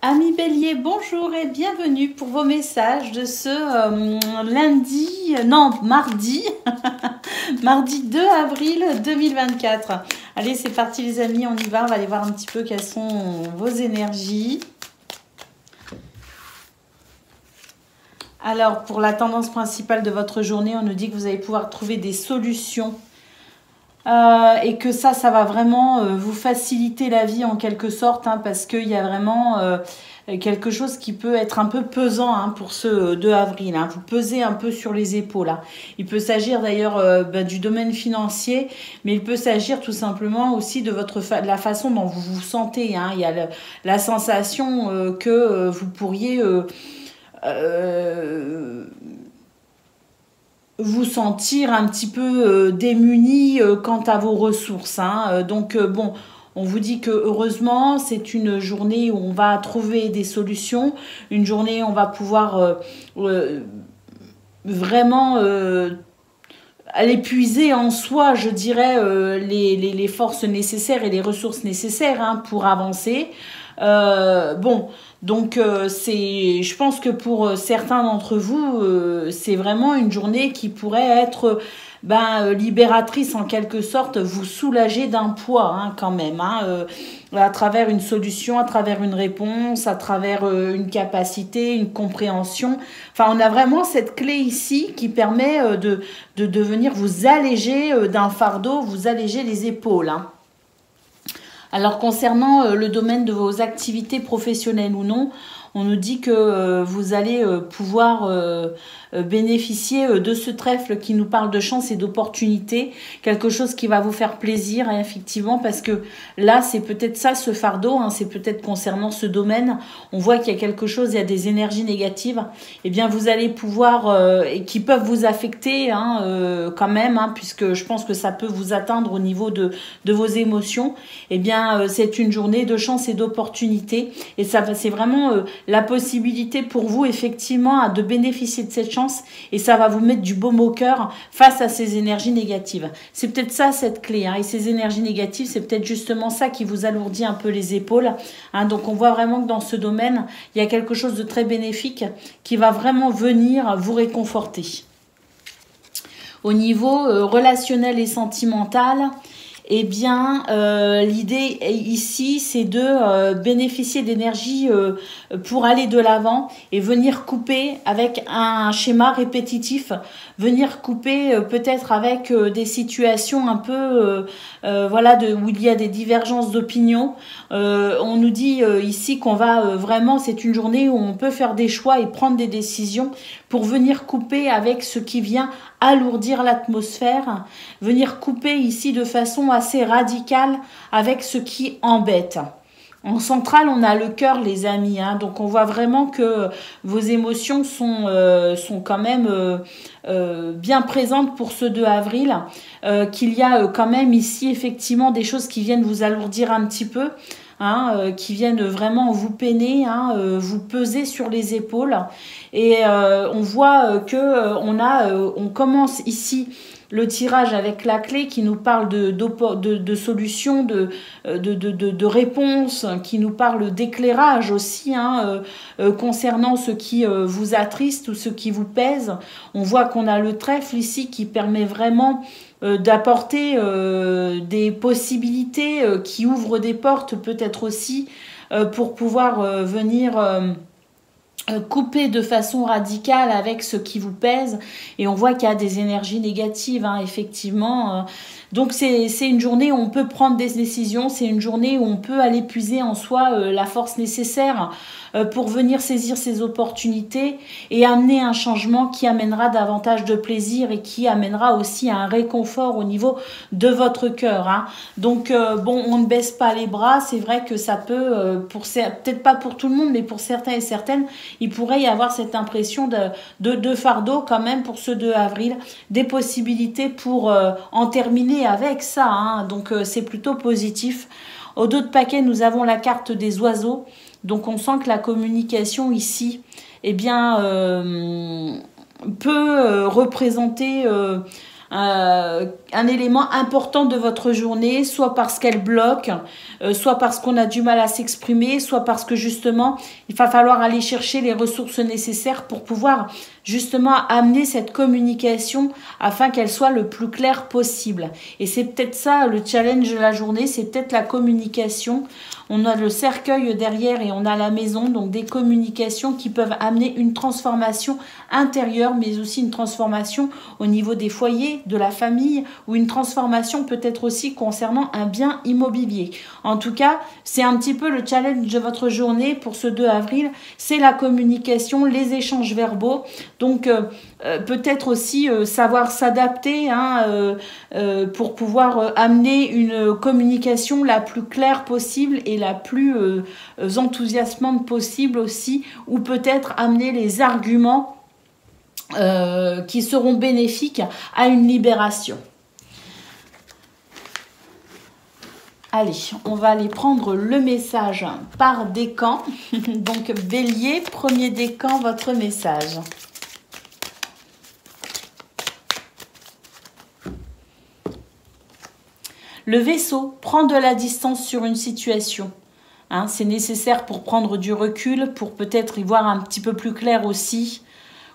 Amis Bélier, bonjour et bienvenue pour vos messages de ce mardi, mardi 2 avril 2024. Allez, c'est parti les amis, on y va, on va aller voir un petit peu quelles sont vos énergies. Alors, pour la tendance principale de votre journée, on nous dit que vous allez pouvoir trouver des solutions et que ça va vraiment vous faciliter la vie en quelque sorte, hein, parce qu'il y a vraiment quelque chose qui peut être un peu pesant, hein, pour ce 2 avril. Hein. Vous pesez un peu sur les épaules. Hein. Il peut s'agir d'ailleurs du domaine financier, mais il peut s'agir tout simplement aussi de de la façon dont vous vous sentez. Hein. Il y a la sensation que vous pourriez... vous sentir un petit peu démuni quant à vos ressources. Hein. Donc, bon, on vous dit que heureusement, c'est une journée où on va trouver des solutions, une journée où on va pouvoir vraiment aller puiser en soi, je dirais, les forces nécessaires et les ressources nécessaires, hein, pour avancer. Bon, donc je pense que pour certains d'entre vous, c'est vraiment une journée qui pourrait être libératrice en quelque sorte, vous soulager d'un poids, hein, quand même, hein, à travers une solution, à travers une réponse, à travers une capacité, une compréhension. Enfin, on a vraiment cette clé ici qui permet de venir vous alléger d'un fardeau, vous alléger les épaules, hein. Alors concernant le domaine de vos activités professionnelles ou non, on nous dit que vous allez pouvoir bénéficier de ce trèfle qui nous parle de chance et d'opportunité, quelque chose qui va vous faire plaisir, hein, effectivement, parce que là, c'est peut-être ça, ce fardeau, hein, c'est peut-être concernant ce domaine, on voit qu'il y a quelque chose, il y a des énergies négatives, eh bien vous allez pouvoir, et qui peuvent vous affecter, hein, quand même, hein, puisque je pense que ça peut vous atteindre au niveau de vos émotions, eh bien c'est une journée de chance et d'opportunité, et ça c'est vraiment la possibilité pour vous, effectivement, de bénéficier de cette chance, et ça va vous mettre du baume au cœur face à ces énergies négatives. C'est peut-être ça, cette clé, hein, et ces énergies négatives, c'est peut-être justement ça qui vous alourdit un peu les épaules, hein. Donc on voit vraiment que dans ce domaine, il y a quelque chose de très bénéfique qui va vraiment venir vous réconforter. Au niveau relationnel et sentimental, eh bien, l'idée ici, c'est de bénéficier d'énergie pour aller de l'avant et venir couper avec un schéma répétitif, venir couper peut-être avec des situations un peu, voilà, où il y a des divergences d'opinion. On nous dit ici qu'on va vraiment, c'est une journée où on peut faire des choix et prendre des décisions pour venir couper avec ce qui vient alourdir l'atmosphère, venir couper ici de façon assez radicale avec ce qui embête. En centrale, on a le cœur, les amis, hein, donc on voit vraiment que vos émotions sont quand même bien présentes pour ce 2 avril, qu'il y a quand même ici effectivement des choses qui viennent vous alourdir un petit peu, hein, qui viennent vraiment vous peiner, hein, vous peser sur les épaules, et on voit que on commence ici le tirage avec la clé qui nous parle de solutions, de réponses, qui nous parle d'éclairage aussi, hein, concernant ce qui vous attriste ou ce qui vous pèse. On voit qu'on a le trèfle ici qui permet vraiment d'apporter des possibilités, qui ouvrent des portes peut-être aussi pour pouvoir venir... couper de façon radicale avec ce qui vous pèse, et on voit qu'il y a des énergies négatives, hein, effectivement. Donc c'est une journée où on peut prendre des décisions, c'est une journée où on peut aller puiser en soi la force nécessaire pour venir saisir ces opportunités et amener un changement qui amènera davantage de plaisir et qui amènera aussi un réconfort au niveau de votre cœur, hein. Donc bon, on ne baisse pas les bras, c'est vrai que ça peut, peut-être pas pour tout le monde, mais pour certains et certaines, il pourrait y avoir cette impression de fardeau quand même pour ce 2 avril, des possibilités pour en terminer avec ça, hein. Donc c'est plutôt positif. Au dos de paquet, nous avons la carte des oiseaux, donc on sent que la communication ici, eh bien, peut représenter un élément important de votre journée, soit parce qu'elle bloque, soit parce qu'on a du mal à s'exprimer, soit parce que justement, il va falloir aller chercher les ressources nécessaires pour pouvoir justement amener cette communication afin qu'elle soit le plus claire possible. Et c'est peut-être ça le challenge de la journée, c'est peut-être la communication. On a le cercueil derrière et on a la maison, donc des communications qui peuvent amener une transformation intérieure, mais aussi une transformation au niveau des foyers, de la famille, ou une transformation peut-être aussi concernant un bien immobilier. En tout cas, c'est un petit peu le challenge de votre journée pour ce 2 avril, c'est la communication, les échanges verbaux. Donc peut-être aussi savoir s'adapter pour pouvoir amener une communication la plus claire possible et la plus enthousiasmante possible aussi, ou peut-être amener les arguments qui seront bénéfiques à une libération. Allez, on va aller prendre le message par décan. Donc Bélier, premier décan, votre message. Le vaisseau prend de la distance sur une situation. C'est nécessaire pour prendre du recul, pour peut-être y voir un petit peu plus clair aussi,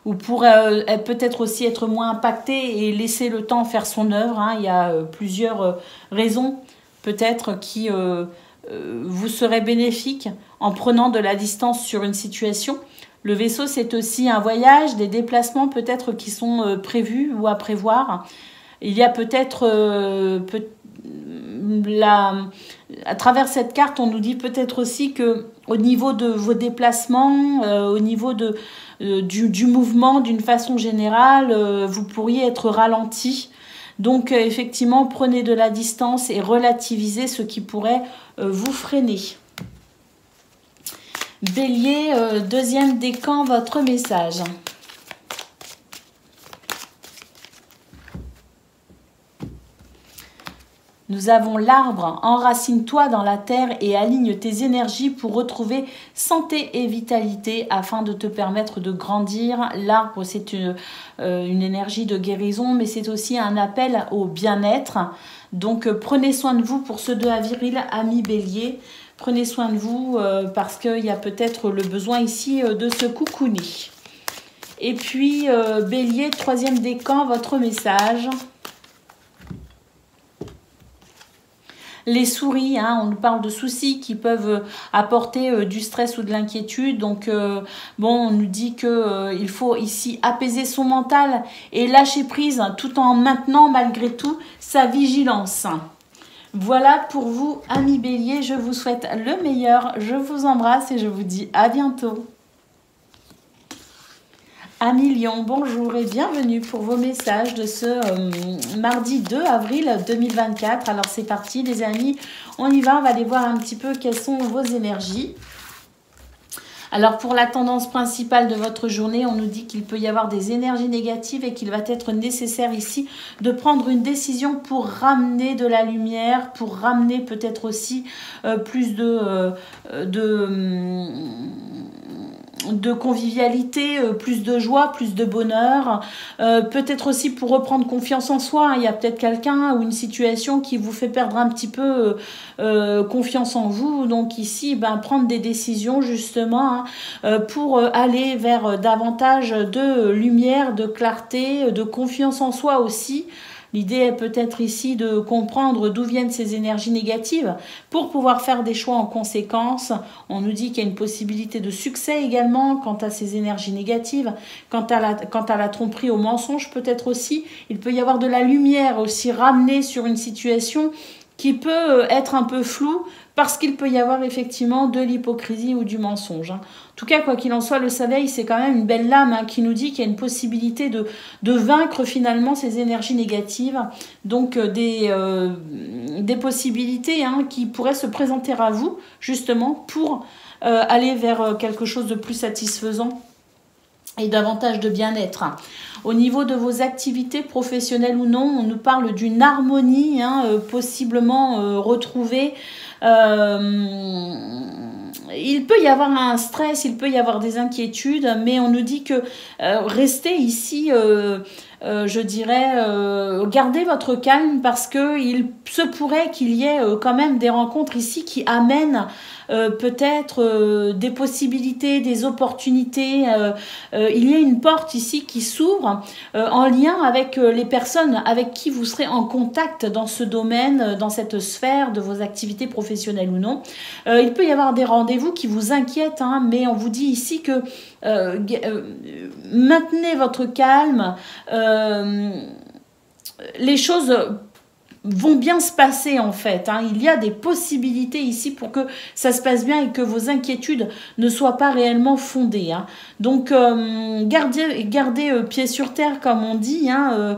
ou pour peut-être aussi être moins impacté et laisser le temps faire son œuvre. Il y a plusieurs raisons peut-être qui vous seraient bénéfiques en prenant de la distance sur une situation. Le vaisseau, c'est aussi un voyage, des déplacements peut-être qui sont prévus ou à prévoir. Il y a peut-être à travers cette carte, on nous dit peut-être aussi que au niveau de vos déplacements, au niveau du mouvement d'une façon générale, vous pourriez être ralenti. Donc effectivement, prenez de la distance et relativisez ce qui pourrait vous freiner. Bélier, deuxième décan, votre message. Nous avons l'arbre, enracine-toi dans la terre et aligne tes énergies pour retrouver santé et vitalité afin de te permettre de grandir. L'arbre, c'est une énergie de guérison, mais c'est aussi un appel au bien-être. Donc prenez soin de vous pour ce 2 avril, amis Bélier. Prenez soin de vous parce qu'il y a peut-être le besoin ici de se coucouner. Et puis Bélier, troisième décan, votre message. Les souris, on nous parle de soucis qui peuvent apporter du stress ou de l'inquiétude. Donc, on nous dit qu'il faut ici apaiser son mental et lâcher prise tout en maintenant malgré tout sa vigilance. Voilà pour vous, amis Bélier. Je vous souhaite le meilleur. Je vous embrasse et je vous dis à bientôt. Amis Lion, bonjour et bienvenue pour vos messages de ce mardi 2 avril 2024. Alors c'est parti les amis, on y va, on va aller voir un petit peu quelles sont vos énergies. Alors pour la tendance principale de votre journée, on nous dit qu'il peut y avoir des énergies négatives et qu'il va être nécessaire ici de prendre une décision pour ramener de la lumière, pour ramener peut-être aussi plus de convivialité, plus de joie, plus de bonheur, peut-être aussi pour reprendre confiance en soi. Il y a peut-être quelqu'un ou une situation qui vous fait perdre un petit peu confiance en vous. Donc ici, prendre des décisions justement pour aller vers davantage de lumière, de clarté, de confiance en soi aussi. L'idée est peut-être ici de comprendre d'où viennent ces énergies négatives pour pouvoir faire des choix en conséquence. On nous dit qu'il y a une possibilité de succès également quant à ces énergies négatives, quant à la tromperie, au mensonge peut-être aussi. Il peut y avoir de la lumière aussi ramenée sur une situation qui peut être un peu floue parce qu'il peut y avoir effectivement de l'hypocrisie ou du mensonge. En tout cas, quoi qu'il en soit, le soleil, c'est quand même une belle lame qui nous dit qu'il y a une possibilité de vaincre finalement ces énergies négatives. Donc des possibilités qui pourraient se présenter à vous justement pour aller vers quelque chose de plus satisfaisant et davantage de bien-être. Au niveau de vos activités professionnelles ou non, on nous parle d'une harmonie possiblement retrouvée il peut y avoir un stress, il peut y avoir des inquiétudes, mais on nous dit que restez ici, je dirais, gardez votre calme parce que il se pourrait qu'il y ait quand même des rencontres ici qui amènent peut-être des possibilités, des opportunités. Il y a une porte ici qui s'ouvre en lien avec les personnes avec qui vous serez en contact dans ce domaine, dans cette sphère de vos activités professionnelles ou non. Il peut y avoir des rendez-vous qui vous inquiètent, hein, mais on vous dit ici que maintenez votre calme. Les choses vont bien se passer en fait. Hein. Il y a des possibilités ici pour que ça se passe bien et que vos inquiétudes ne soient pas réellement fondées. Hein. Donc gardez pied sur terre comme on dit. Hein.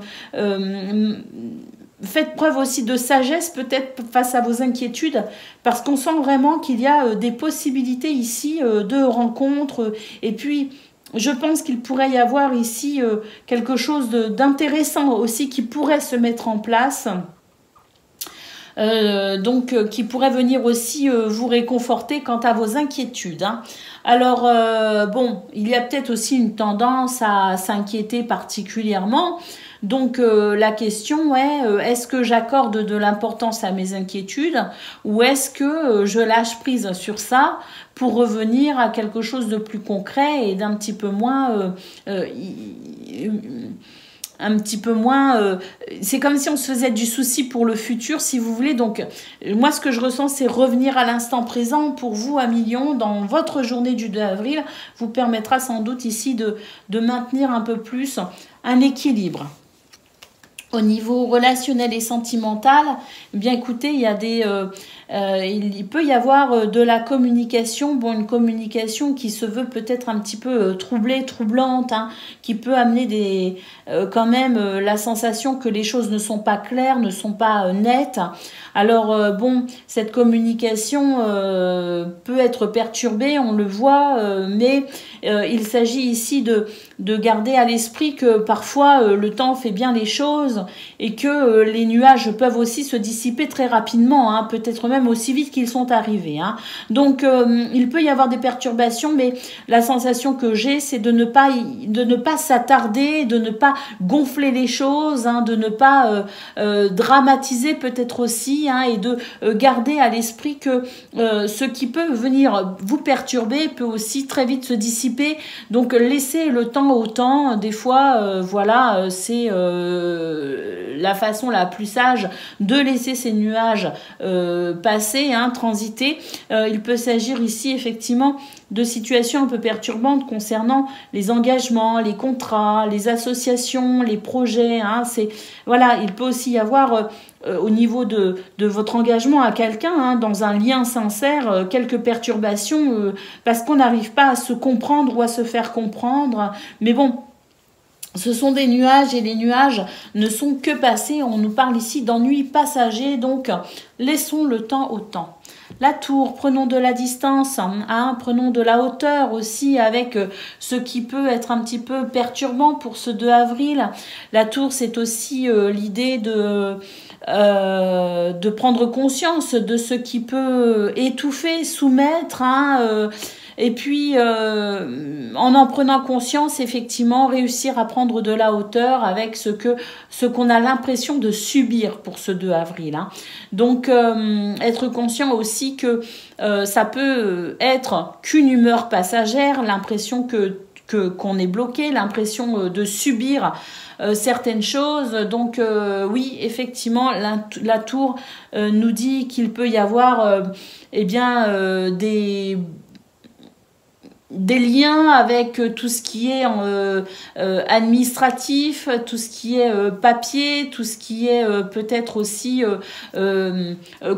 Faites preuve aussi de sagesse peut-être face à vos inquiétudes parce qu'on sent vraiment qu'il y a des possibilités ici de rencontres et puis je pense qu'il pourrait y avoir ici quelque chose d'intéressant aussi qui pourrait se mettre en place. Qui pourrait venir aussi vous réconforter quant à vos inquiétudes. Hein. Alors, bon, il y a peut-être aussi une tendance à s'inquiéter particulièrement. Donc, la question est, est-ce que j'accorde de l'importance à mes inquiétudes ou est-ce que je lâche prise sur ça pour revenir à quelque chose de plus concret et d'un petit peu moins... c'est comme si on se faisait du souci pour le futur, si vous voulez. Donc, moi, ce que je ressens, c'est revenir à l'instant présent pour vous, à million, dans votre journée du 2 avril, vous permettra sans doute ici de maintenir un peu plus un équilibre. Au niveau relationnel et sentimental, eh bien écoutez, il y a il peut y avoir de la communication, bon une communication qui se veut peut-être un petit peu troublée, troublante, hein, qui peut amener quand même la sensation que les choses ne sont pas claires, ne sont pas nettes. Alors bon, cette communication peut être perturbée, on le voit, mais il s'agit ici de garder à l'esprit que parfois le temps fait bien les choses et que les nuages peuvent aussi se dissiper très rapidement, hein, peut-être même aussi vite qu'ils sont arrivés. Hein. Donc il peut y avoir des perturbations, mais la sensation que j'ai, c'est de ne pas s'attarder, de ne pas gonfler les choses, hein, de ne pas dramatiser peut-être aussi, hein, et de garder à l'esprit que ce qui peut venir vous perturber peut aussi très vite se dissiper. Donc laissez le temps au temps. Des fois, voilà, c'est la façon la plus sage de laisser ces nuages passer, hein, transiter. Il peut s'agir ici effectivement de situations un peu perturbantes concernant les engagements, les contrats, les associations, les projets. Hein, voilà, il peut aussi y avoir au niveau de votre engagement à quelqu'un, hein, dans un lien sincère, quelques perturbations parce qu'on n'arrive pas à se comprendre ou à se faire comprendre. Mais bon, ce sont des nuages et les nuages ne sont que passés. On nous parle ici d'ennuis passagers, donc laissons le temps au temps. La tour, prenons de la distance, hein, prenons de la hauteur aussi avec ce qui peut être un petit peu perturbant pour ce 2 avril. La tour, c'est aussi l'idée de prendre conscience de ce qui peut étouffer, soumettre, hein, et puis, en prenant conscience, effectivement, réussir à prendre de la hauteur avec ce qu'on a l'impression de subir pour ce 2 avril. Hein. Donc, être conscient aussi que ça peut être qu'une humeur passagère, l'impression qu'on est bloqué, l'impression de subir certaines choses. Donc oui, effectivement, la tour nous dit qu'il peut y avoir des liens avec tout ce qui est administratif, tout ce qui est papier, tout ce qui est peut-être aussi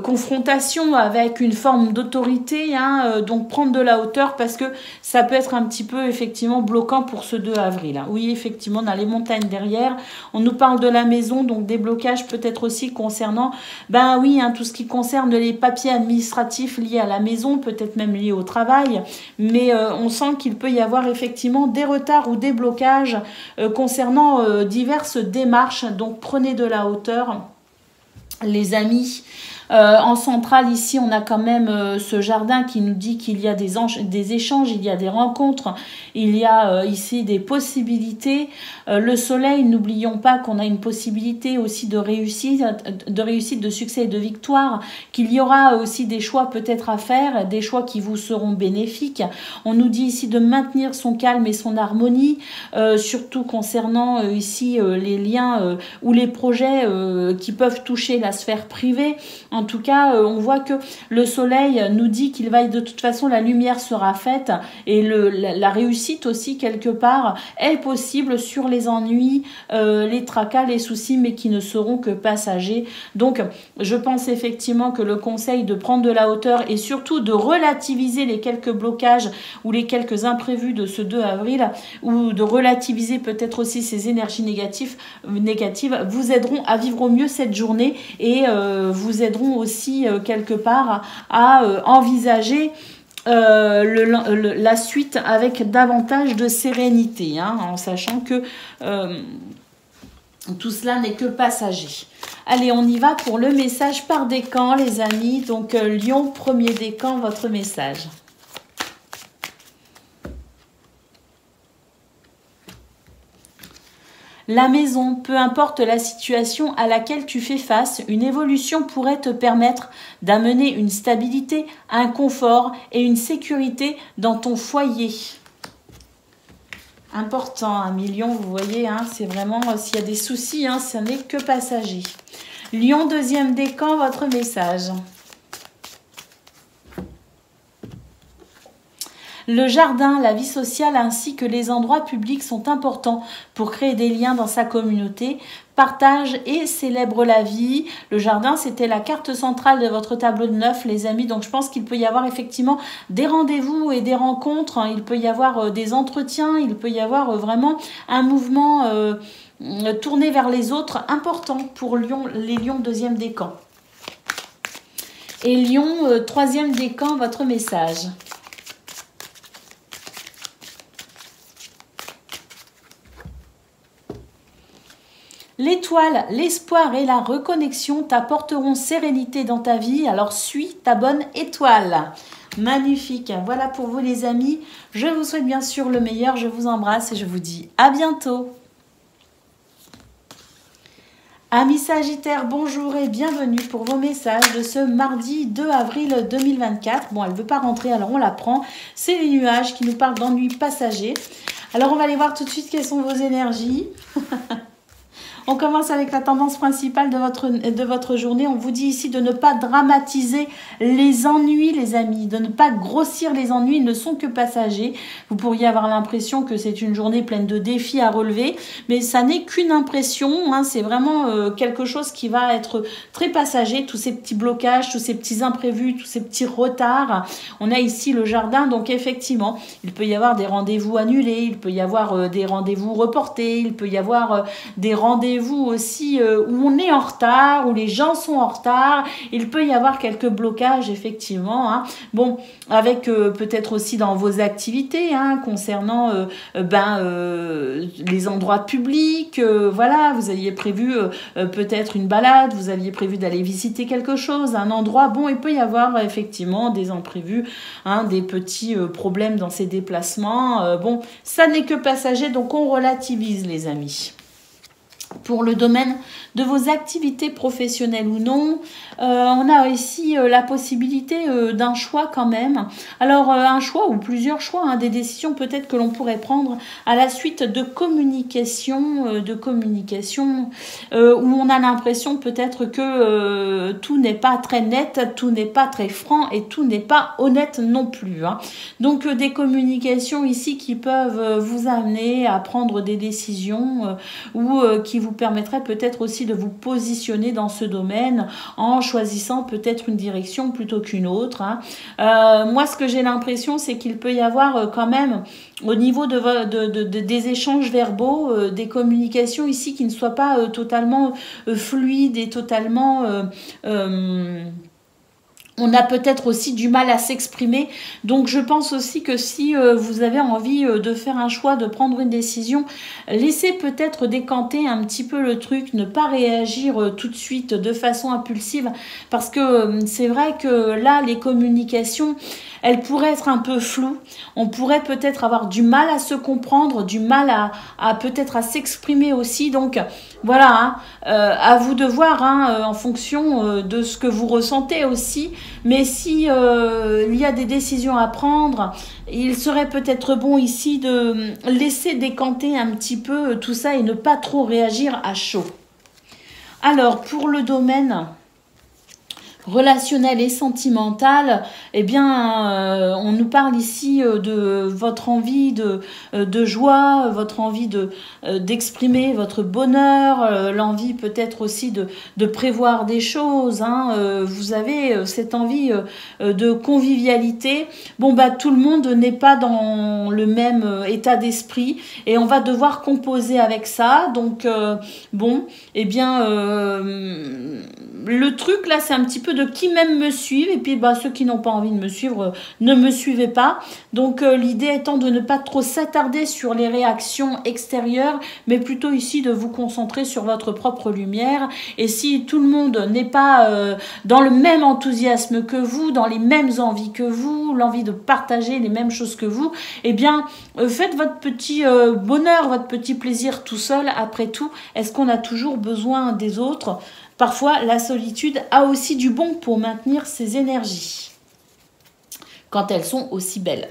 confrontation avec une forme d'autorité, hein, donc prendre de la hauteur parce que ça peut être un petit peu effectivement bloquant pour ce 2 avril. Hein. Oui, effectivement, on a les montagnes derrière, on nous parle de la maison, donc des blocages peut-être aussi concernant, hein, tout ce qui concerne les papiers administratifs liés à la maison, peut-être même liés au travail, mais on sent qu'il peut y avoir effectivement des retards ou des blocages concernant diverses démarches. Donc prenez de la hauteur, les amis. En centrale, ici, on a quand même ce jardin qui nous dit qu'il y a des échanges, il y a des rencontres, il y a ici des possibilités. Le soleil, n'oublions pas qu'on a une possibilité aussi de réussite, de succès et de victoire, qu'il y aura aussi des choix peut-être à faire, des choix qui vous seront bénéfiques. On nous dit ici de maintenir son calme et son harmonie, surtout concernant ici les liens ou les projets qui peuvent toucher la sphère privée. En tout cas, on voit que le soleil nous dit qu'il va, de toute façon, la lumière sera faite et la réussite aussi, quelque part, est possible sur les ennuis, les tracas, les soucis, mais qui ne seront que passagers. Donc, je pense effectivement que le conseil de prendre de la hauteur et surtout de relativiser les quelques blocages ou les quelques imprévus de ce 2 avril, ou de relativiser peut-être aussi ces énergies négatives, vous aideront à vivre au mieux cette journée et vous aideront aussi quelque part à envisager la suite avec davantage de sérénité, hein, en sachant que tout cela n'est que passager. Allez, on y va pour le message par décan, les amis. Donc, Lion, premier décan, votre message. La maison, peu importe la situation à laquelle tu fais face, une évolution pourrait te permettre d'amener une stabilité, un confort et une sécurité dans ton foyer. Important, 1 million, vous voyez, hein, c'est vraiment, s'il y a des soucis, hein, ça n'est que passager. Lion, deuxième décan, votre message. Le jardin, la vie sociale ainsi que les endroits publics sont importants pour créer des liens dans sa communauté. Partage et célèbre la vie. Le jardin, c'était la carte centrale de votre tableau de 9, les amis. Donc, je pense qu'il peut y avoir effectivement des rendez-vous et des rencontres. Il peut y avoir des entretiens. Il peut y avoir vraiment un mouvement tourné vers les autres important pour Lion, les lions deuxième décan. Et Lion, troisième décan, votre message. L'étoile, l'espoir et la reconnexion t'apporteront sérénité dans ta vie, alors suis ta bonne étoile. Magnifique, voilà pour vous les amis. Je vous souhaite bien sûr le meilleur, je vous embrasse et je vous dis à bientôt. Amis Sagittaires, bonjour et bienvenue pour vos messages de ce mardi 2 avril 2024. Bon, elle ne veut pas rentrer, alors on la prend. C'est les nuages qui nous parlent d'ennuis passagers. Alors on va aller voir tout de suite quelles sont vos énergies. On commence avec la tendance principale de votre journée. On vous dit ici de ne pas dramatiser les ennuis, les amis, de ne pas grossir les ennuis, ils ne sont que passagers. Vous pourriez avoir l'impression que c'est une journée pleine de défis à relever, mais ça n'est qu'une impression, hein, c'est vraiment quelque chose qui va être très passager, tous ces petits blocages, tous ces petits imprévus, tous ces petits retards. On a ici le jardin, donc effectivement, il peut y avoir des rendez-vous annulés, il peut y avoir des rendez-vous reportés, il peut y avoir des rendez-vous aussi où on est en retard, où les gens sont en retard. Il peut y avoir quelques blocages, effectivement. Hein. Bon, avec peut-être aussi dans vos activités, hein, concernant les endroits publics. Voilà, vous aviez prévu peut-être une balade, vous aviez prévu d'aller visiter quelque chose, un endroit. Bon, il peut y avoir effectivement des imprévus, hein, des petits problèmes dans ces déplacements. Bon, ça n'est que passager, donc on relativise, les amis. Pour le domaine de vos activités professionnelles ou non, on a ici la possibilité d'un choix quand même. Alors un choix ou plusieurs choix, hein, des décisions peut-être que l'on pourrait prendre à la suite de communication, où on a l'impression peut-être que tout n'est pas très net, tout n'est pas très franc et tout n'est pas honnête non plus. Hein. Donc des communications ici qui peuvent vous amener à prendre des décisions ou qui vous permettrait peut-être aussi de vous positionner dans ce domaine en choisissant peut-être une direction plutôt qu'une autre. Hein. Moi, ce que j'ai l'impression, c'est qu'il peut y avoir quand même, au niveau des échanges verbaux, des communications ici qui ne soient pas totalement fluides et totalement On a peut-être aussi du mal à s'exprimer. Donc, je pense aussi que si vous avez envie de faire un choix, de prendre une décision, laissez peut-être décanter un petit peu le truc, ne pas réagir tout de suite de façon impulsive. Parce que c'est vrai que là, les communications, elles pourraient être un peu floues. On pourrait peut-être avoir du mal à se comprendre, du mal à peut-être à s'exprimer aussi. Donc, voilà, hein, à vous de voir en fonction de ce que vous ressentez aussi. Mais si il y a des décisions à prendre, il serait peut-être bon ici de laisser décanter un petit peu tout ça et ne pas trop réagir à chaud. Alors, pour le domaine relationnel et sentimental, eh bien, on nous parle ici de votre envie de joie, votre envie d'exprimer votre bonheur, l'envie peut-être aussi de prévoir des choses. Vous avez cette envie de convivialité. Bon, bah, tout le monde n'est pas dans le même état d'esprit et on va devoir composer avec ça. Donc, bon, eh bien, le truc là, c'est un petit peu de qui même me suivent et puis bah, ceux qui n'ont pas envie de me suivre ne me suivez pas. Donc l'idée étant de ne pas trop s'attarder sur les réactions extérieures, mais plutôt ici de vous concentrer sur votre propre lumière. Et si tout le monde n'est pas dans le même enthousiasme que vous, dans les mêmes envies que vous, l'envie de partager les mêmes choses que vous, eh bien faites votre petit bonheur, votre petit plaisir tout seul. Après tout, est-ce qu'on a toujours besoin des autres ? Parfois, la solitude a aussi du bon pour maintenir ses énergies, quand elles sont aussi belles.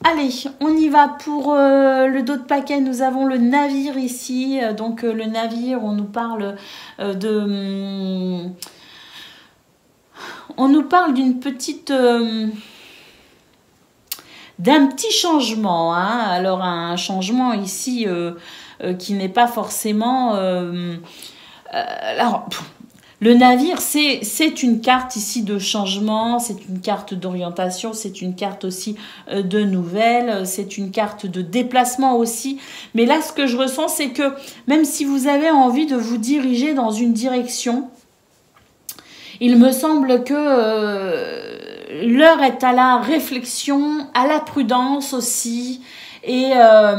Allez, on y va pour le dos de paquet. Nous avons le navire ici. Donc, le navire, on nous parle on nous parle d'une petite... d'un petit changement. Alors, un changement ici qui n'est pas forcément... alors, le navire, c'est une carte ici de changement, c'est une carte d'orientation, c'est une carte aussi de nouvelles, c'est une carte de déplacement aussi. Mais là, ce que je ressens, c'est que même si vous avez envie de vous diriger dans une direction, il me semble que l'heure est à la réflexion, à la prudence aussi, et à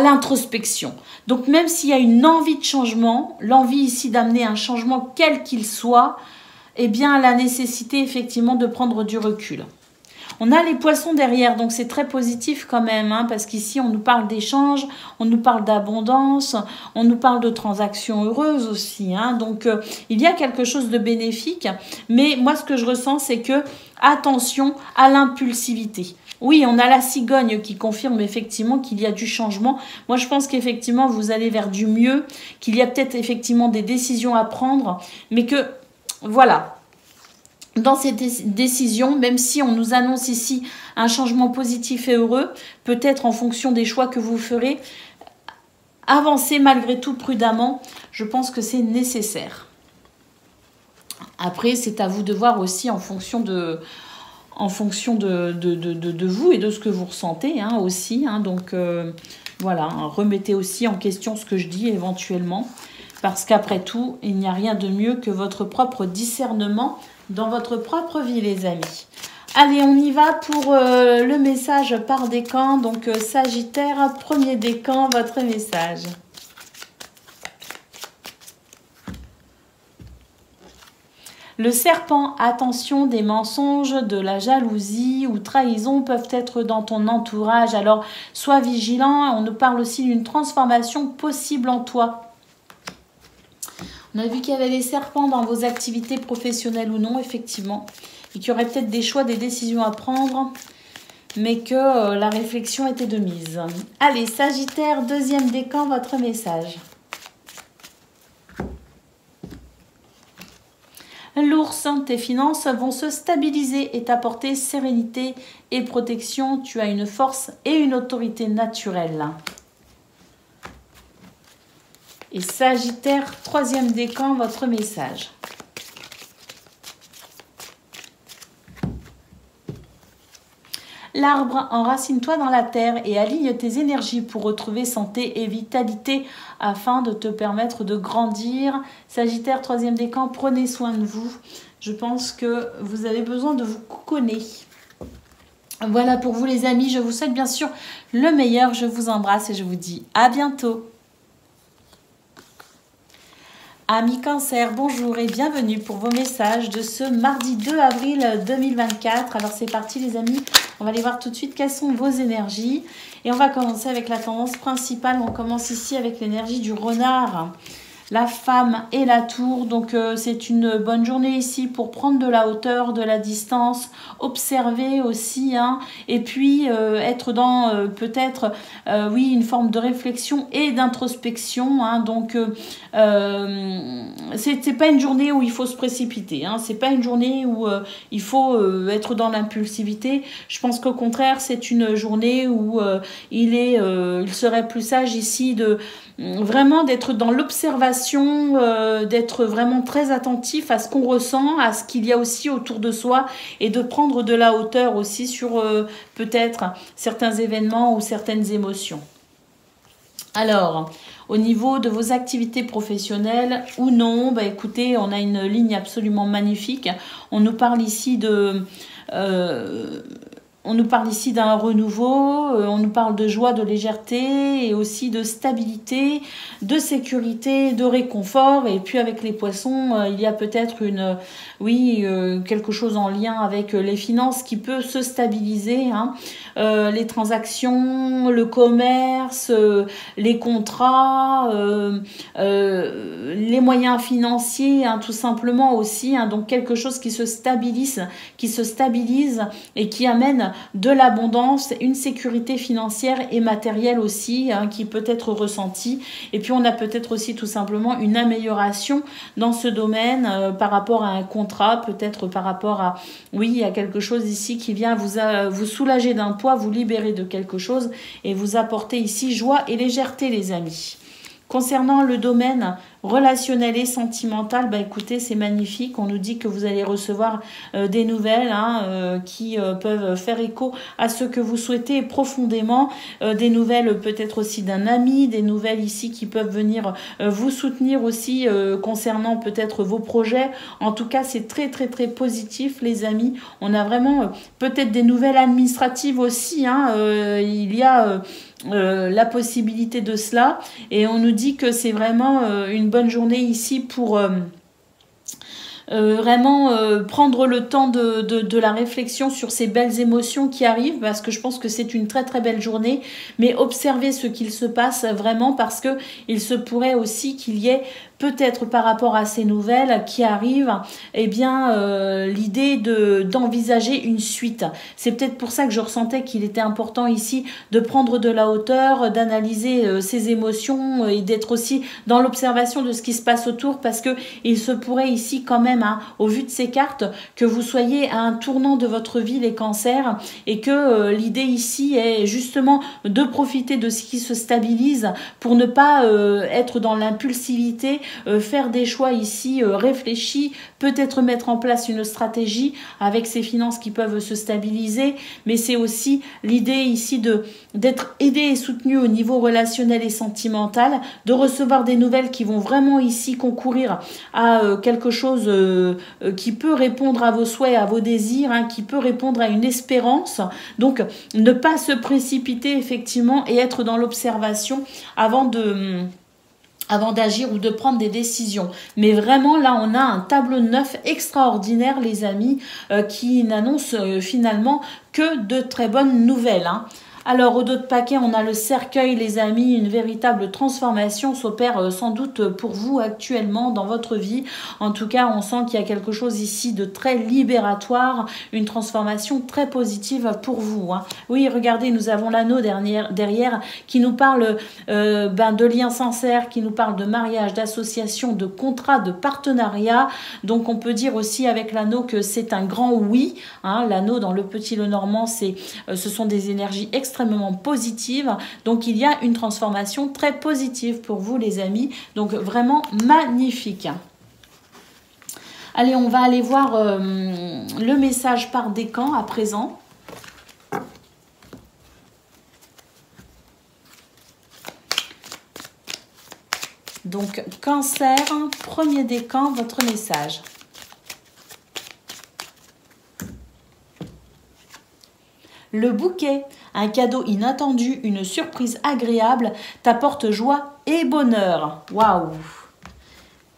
l'introspection. Donc même s'il y a une envie de changement, l'envie ici d'amener un changement quel qu'il soit, eh bien la nécessité effectivement de prendre du recul. On a les poissons derrière, donc c'est très positif quand même, parce qu'ici on nous parle d'échange, on nous parle d'abondance, on nous parle de transactions heureuses aussi. Donc il y a quelque chose de bénéfique, mais moi ce que je ressens c'est que attention à l'impulsivité. Oui, on a la cigogne qui confirme effectivement qu'il y a du changement. Moi, je pense qu'effectivement, vous allez vers du mieux, qu'il y a peut-être effectivement des décisions à prendre, mais que, voilà, dans ces décisions, même si on nous annonce ici un changement positif et heureux, peut-être en fonction des choix que vous ferez, avancez malgré tout prudemment. Je pense que c'est nécessaire. Après, c'est à vous de voir aussi en fonction de vous et de ce que vous ressentez aussi. Donc, voilà, remettez aussi en question ce que je dis éventuellement. Parce qu'après tout, il n'y a rien de mieux que votre propre discernement dans votre propre vie, les amis. Allez, on y va pour le message par décan. Donc, Sagittaire, premier décan, votre message. Le serpent, attention, des mensonges, de la jalousie ou trahison peuvent être dans ton entourage. Alors, sois vigilant. On nous parle aussi d'une transformation possible en toi. On a vu qu'il y avait des serpents dans vos activités professionnelles ou non, effectivement. Et qu'il y aurait peut-être des choix, des décisions à prendre, mais que la réflexion était de mise. Allez, Sagittaire, deuxième décan, votre message. L'ours, tes finances vont se stabiliser et t'apporter sérénité et protection. Tu as une force et une autorité naturelle. Et Sagittaire, troisième décan, votre message. L'arbre, enracine-toi dans la terre et aligne tes énergies pour retrouver santé et vitalité afin de te permettre de grandir. Sagittaire, troisième décan, prenez soin de vous. Je pense que vous avez besoin de vous couconner. Voilà pour vous les amis, je vous souhaite bien sûr le meilleur, je vous embrasse et je vous dis à bientôt. Amis Cancer, bonjour et bienvenue pour vos messages de ce mardi 2 avril 2024. Alors c'est parti les amis, on va aller voir tout de suite quelles sont vos énergies. Et on va commencer avec la tendance principale, on commence ici avec l'énergie du renard. La femme et la tour, donc c'est une bonne journée ici pour prendre de la hauteur, de la distance, observer aussi, hein, et puis être dans peut-être, oui, une forme de réflexion et d'introspection, hein, donc c'est pas une journée où il faut se précipiter, hein, c'est pas une journée où il faut être dans l'impulsivité. Je pense qu'au contraire, c'est une journée où il serait plus sage ici de vraiment d'être dans l'observation, d'être vraiment très attentif à ce qu'on ressent, à ce qu'il y a aussi autour de soi et de prendre de la hauteur aussi sur peut-être certains événements ou certaines émotions. Alors, au niveau de vos activités professionnelles ou non, bah écoutez, on a une ligne absolument magnifique. On nous parle ici de... on nous parle ici d'un renouveau, on nous parle de joie, de légèreté et aussi de stabilité, de sécurité, de réconfort. Et puis avec les poissons, il y a peut-être une, oui, quelque chose en lien avec les finances qui peut se stabiliser, hein. Les transactions, le commerce, les contrats, les moyens financiers, hein, tout simplement aussi, hein. Donc quelque chose qui se stabilise et qui amène de l'abondance, une sécurité financière et matérielle aussi, hein, qui peut être ressentie. Et puis on a peut-être aussi tout simplement une amélioration dans ce domaine par rapport à un contrat, peut-être par rapport à, oui, à quelque chose ici qui vient vous soulager d'un poids, vous libérer de quelque chose et vous apporter ici joie et légèreté les amis. Concernant le domaine relationnel et sentimental, bah écoutez, c'est magnifique. On nous dit que vous allez recevoir des nouvelles, hein, qui peuvent faire écho à ce que vous souhaitez profondément. Des nouvelles peut-être aussi d'un ami, des nouvelles ici qui peuvent venir vous soutenir aussi concernant peut-être vos projets. En tout cas, c'est très très très positif les amis. On a vraiment peut-être des nouvelles administratives aussi, hein. Il y a... la possibilité de cela et on nous dit que c'est vraiment une bonne journée ici pour vraiment prendre le temps de la réflexion sur ces belles émotions qui arrivent parce que je pense que c'est une très très belle journée, mais observez ce qu'il se passe vraiment parce que il se pourrait aussi qu'il y ait peut-être par rapport à ces nouvelles qui arrivent, eh bien l'idée d'envisager une suite. C'est peut-être pour ça que je ressentais qu'il était important ici de prendre de la hauteur, d'analyser ses émotions et d'être aussi dans l'observation de ce qui se passe autour parce que il se pourrait ici quand même, hein, au vu de ces cartes, que vous soyez à un tournant de votre vie les cancers et que l'idée ici est justement de profiter de ce qui se stabilise pour ne pas être dans l'impulsivité, faire des choix ici réfléchis, peut-être mettre en place une stratégie avec ces finances qui peuvent se stabiliser, mais c'est aussi l'idée ici d'être aidé et soutenu au niveau relationnel et sentimental, de recevoir des nouvelles qui vont vraiment ici concourir à quelque chose qui peut répondre à vos souhaits, à vos désirs, hein, qui peut répondre à une espérance. Donc ne pas se précipiter effectivement et être dans l'observation avant d'agir ou de prendre des décisions. Mais vraiment, là, on a un tableau neuf extraordinaire, les amis, qui n'annonce finalement que de très bonnes nouvelles, hein. Alors, au dos de paquet, on a le cercueil, les amis. Une véritable transformation s'opère sans doute pour vous actuellement dans votre vie. En tout cas, on sent qu'il y a quelque chose ici de très libératoire, une transformation très positive pour vous, hein. Oui, regardez, nous avons l'anneau derrière qui nous parle de liens sincères, qui nous parle de mariage, d'association, de contrat, de partenariat. Donc, on peut dire aussi avec l'anneau que c'est un grand oui, hein. L'anneau dans le petit Lenormand, ce sont des énergies extrêmement positive. Donc il y a une transformation très positive pour vous les amis. Donc vraiment magnifique. Allez, on va aller voir le message par décan à présent. Donc, Cancer, premier décan, votre message. Le bouquet, un cadeau inattendu, une surprise agréable, t'apporte joie et bonheur. Waouh!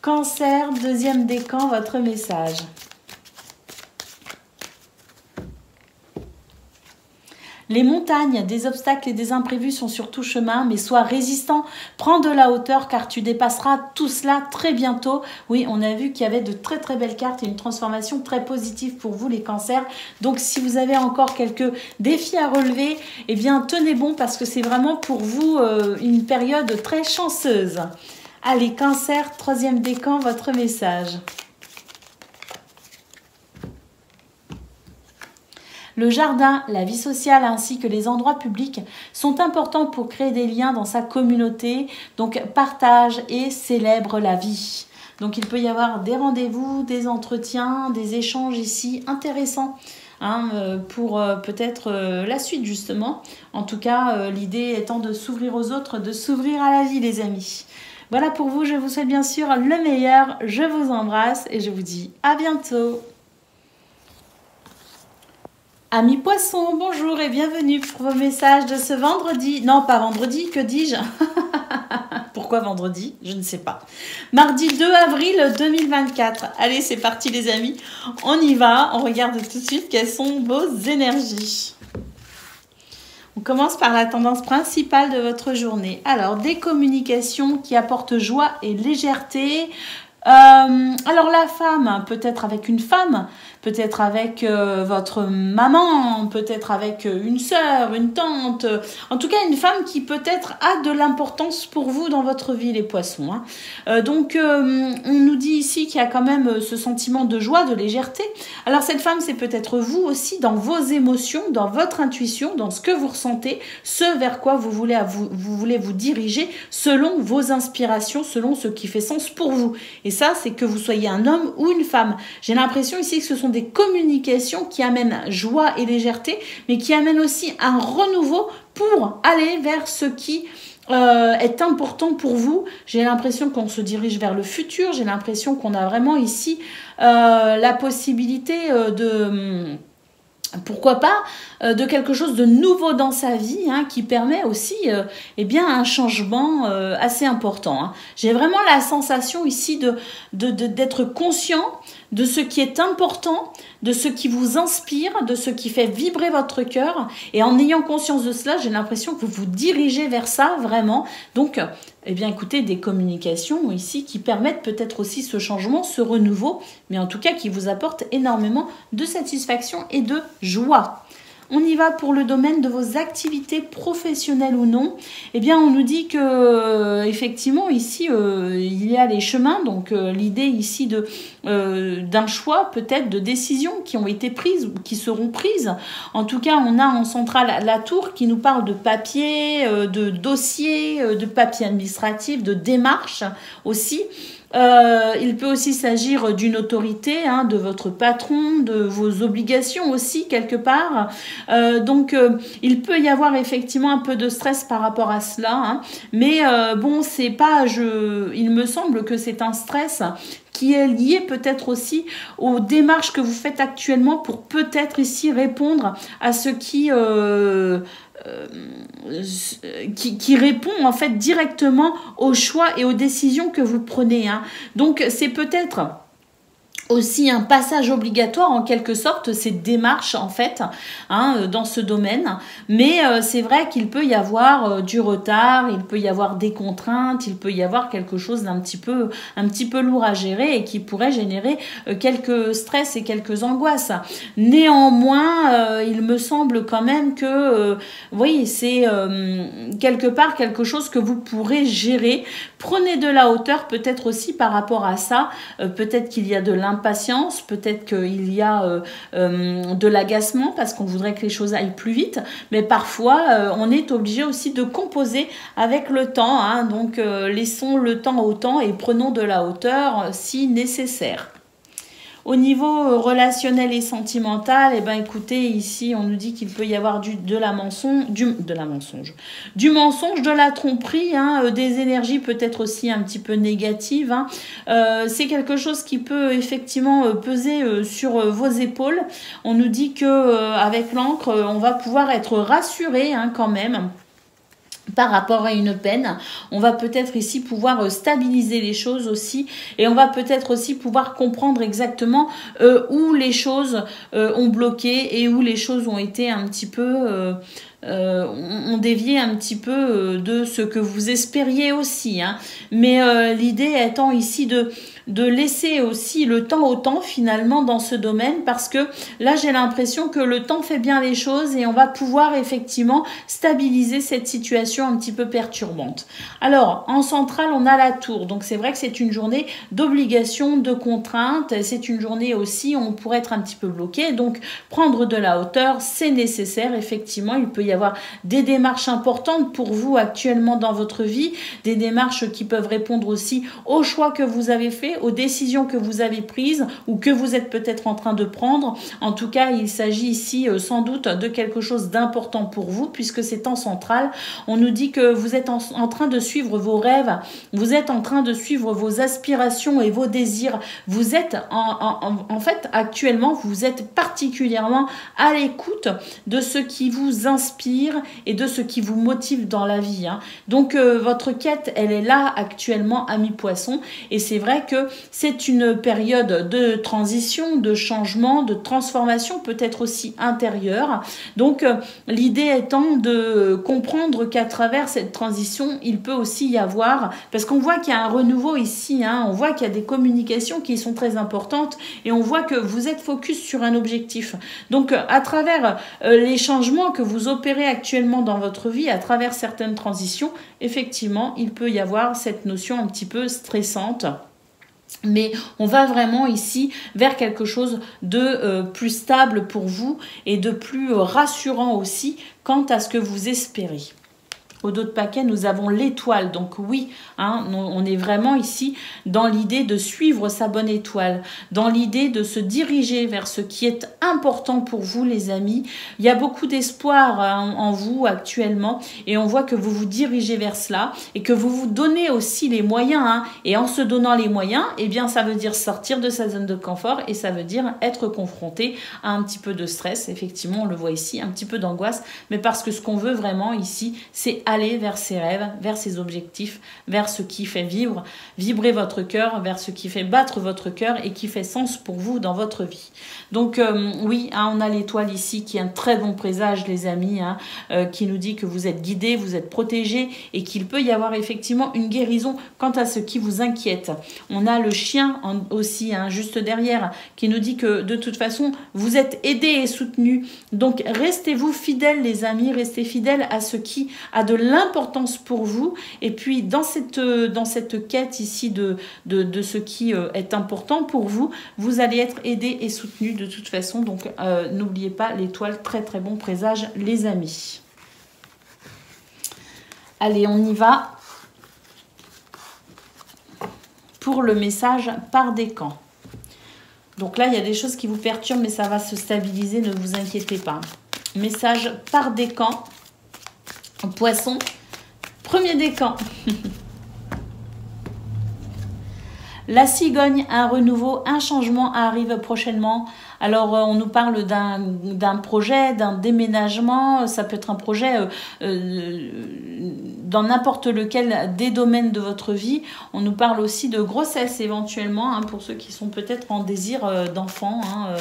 Cancer, deuxième décan, votre message. Les montagnes, des obstacles et des imprévus sont sur tout chemin, mais sois résistant, prends de la hauteur car tu dépasseras tout cela très bientôt. Oui, on a vu qu'il y avait de très très belles cartes et une transformation très positive pour vous les cancers. Donc si vous avez encore quelques défis à relever, eh bien tenez bon parce que c'est vraiment pour vous une période très chanceuse. Allez, Cancer, troisième décan, votre message. Le jardin, la vie sociale ainsi que les endroits publics sont importants pour créer des liens dans sa communauté. Donc partage et célèbre la vie. Donc il peut y avoir des rendez-vous, des entretiens, des échanges ici intéressants. Pour peut-être la suite justement. En tout cas, l'idée étant de s'ouvrir aux autres, de s'ouvrir à la vie les amis. Voilà pour vous, je vous souhaite bien sûr le meilleur. Je vous embrasse et je vous dis à bientôt. Amis poissons, bonjour et bienvenue pour vos messages de ce vendredi. Non, pas vendredi, que dis-je? Pourquoi vendredi? Je ne sais pas. Mardi 2 avril 2024. Allez, c'est parti les amis. On y va. On regarde tout de suite quelles sont vos énergies. On commence par la tendance principale de votre journée. Alors, des communications qui apportent joie et légèreté. Alors la femme, peut-être avec une femme, peut-être avec votre maman, peut-être avec une sœur, une tante, en tout cas une femme qui peut-être a de l'importance pour vous dans votre vie les poissons. Donc on nous dit ici qu'il y a quand même ce sentiment de joie, de légèreté. Alors cette femme c'est peut-être vous aussi dans vos émotions, dans votre intuition, dans ce que vous ressentez, ce vers quoi vous voulez vous diriger selon vos inspirations, selon ce qui fait sens pour vous. Et ça, c'est que vous soyez un homme ou une femme. J'ai l'impression ici que ce sont des communications qui amènent joie et légèreté, mais qui amènent aussi un renouveau pour aller vers ce qui est important pour vous. J'ai l'impression qu'on se dirige vers le futur. J'ai l'impression qu'on a vraiment ici la possibilité de... pourquoi pas de quelque chose de nouveau dans sa vie qui permet aussi un changement assez important. J'ai vraiment la sensation ici d'être conscient de ce qui est important, de ce qui vous inspire, de ce qui fait vibrer votre cœur. Et en ayant conscience de cela, j'ai l'impression que vous vous dirigez vers ça vraiment. Donc, écoutez, des communications ici qui permettent peut-être aussi ce changement, ce renouveau, mais en tout cas qui vous apportent énormément de satisfaction et de joie. On y va pour le domaine de vos activités professionnelles ou non. On nous dit que effectivement ici il y a les chemins, donc l'idée ici d'un choix peut-être de décisions qui ont été prises ou qui seront prises. En tout cas, on a en centrale la tour qui nous parle de papier, de dossier, de papier administratif, de démarches aussi. Il peut aussi s'agir d'une autorité, de votre patron, de vos obligations aussi quelque part. Donc il peut y avoir effectivement un peu de stress par rapport à cela, mais c'est pas, il me semble que c'est un stress qui est lié peut-être aussi aux démarches que vous faites actuellement pour peut-être ici répondre à ce qui répond en fait directement aux choix et aux décisions que vous prenez. Donc c'est peut-être aussi un passage obligatoire en quelque sorte, ces démarches en fait dans ce domaine, mais c'est vrai qu'il peut y avoir du retard, il peut y avoir des contraintes, il peut y avoir quelque chose d'un petit peu lourd à gérer et qui pourrait générer quelques stress et quelques angoisses. Néanmoins, il me semble quand même que c'est quelque part quelque chose que vous pourrez gérer. Prenez de la hauteur peut-être aussi par rapport à ça, peut-être qu'il y a de l'impatience, peut-être qu'il y a de l'agacement parce qu'on voudrait que les choses aillent plus vite, mais parfois on est obligé aussi de composer avec le temps, donc laissons le temps au temps et prenons de la hauteur si nécessaire. Au niveau relationnel et sentimental, eh ben écoutez, ici on nous dit qu'il peut y avoir du mensonge, de la tromperie, hein, des énergies peut-être aussi un petit peu négatives. Hein. C'est quelque chose qui peut effectivement peser sur vos épaules. On nous dit que avec l'encre, on va pouvoir être rassuré, hein, quand même. Par rapport à une peine, on va peut-être ici pouvoir stabiliser les choses aussi, et on va peut-être aussi pouvoir comprendre exactement où les choses ont bloqué et où les choses ont été un petit peu ont dévié un petit peu de ce que vous espériez aussi, hein. Mais l'idée étant ici de laisser aussi le temps au temps finalement dans ce domaine, parce que là j'ai l'impression que le temps fait bien les choses et on va pouvoir effectivement stabiliser cette situation un petit peu perturbante. Alors en centrale on a la tour, donc c'est vrai que c'est une journée d'obligation, de contrainte, c'est une journée aussi où on pourrait être un petit peu bloqué, donc prendre de la hauteur c'est nécessaire. Effectivement il peut y avoir des démarches importantes pour vous actuellement dans votre vie, des démarches qui peuvent répondre aussi aux choix que vous avez faits, aux décisions que vous avez prises ou que vous êtes peut-être en train de prendre. En tout cas, il s'agit ici sans doute de quelque chose d'important pour vous, puisque c'est en centrale. On nous dit que vous êtes en train de suivre vos rêves, vous êtes en train de suivre vos aspirations et vos désirs. Vous êtes en fait actuellement, vous êtes particulièrement à l'écoute de ce qui vous inspire et de ce qui vous motive dans la vie, hein. Donc votre quête, elle est là actuellement, ami Poisson, et c'est vrai que c'est une période de transition, de changement, de transformation, peut-être aussi intérieure. Donc l'idée étant de comprendre qu'à travers cette transition, il peut aussi y avoir, parce qu'on voit qu'il y a un renouveau ici, hein, on voit qu'il y a des communications qui sont très importantes et on voit que vous êtes focus sur un objectif. Donc à travers les changements que vous opérez actuellement dans votre vie, à travers certaines transitions, effectivement, il peut y avoir cette notion un petit peu stressante. Mais on va vraiment ici vers quelque chose de plus stable pour vous et de plus rassurant aussi quant à ce que vous espérez. Au dos de paquet, nous avons l'étoile. Donc oui, hein, on est vraiment ici dans l'idée de suivre sa bonne étoile, dans l'idée de se diriger vers ce qui est important pour vous, les amis. Il y a beaucoup d'espoir en vous actuellement et on voit que vous vous dirigez vers cela et que vous vous donnez aussi les moyens. Hein, et en se donnant les moyens, eh bien, ça veut dire sortir de sa zone de confort et ça veut dire être confronté à un petit peu de stress. Effectivement, on le voit ici, un petit peu d'angoisse, mais parce que ce qu'on veut vraiment ici, c'est aller vers ses rêves, vers ses objectifs, vers ce qui fait vibrer votre cœur, vers ce qui fait battre votre cœur et qui fait sens pour vous dans votre vie. Donc oui, hein, on a l'étoile ici qui est un très bon présage, les amis, hein, qui nous dit que vous êtes guidés, vous êtes protégés et qu'il peut y avoir effectivement une guérison quant à ce qui vous inquiète. On a le chien aussi, hein, juste derrière, qui nous dit que de toute façon, vous êtes aidés et soutenus. Donc restez-vous fidèles, les amis, restez fidèles à ce qui a de l'importance pour vous. Et puis dans cette quête ici de ce qui est important pour vous, vous allez être aidés et soutenus de toute façon. Donc n'oubliez pas l'étoile, très très bon présage, les amis. Allez, on y va pour le message par décan. Donc là, il y a des choses qui vous perturbent, mais ça va se stabiliser, ne vous inquiétez pas. Message par décan. Poisson, premier décan. La cigogne, un renouveau, un changement arrive prochainement. Alors, on nous parle d'un projet, d'un déménagement. Ça peut être un projet dans n'importe lequel des domaines de votre vie. On nous parle aussi de grossesse éventuellement, hein, pour ceux qui sont peut-être en désir d'enfant. Hein,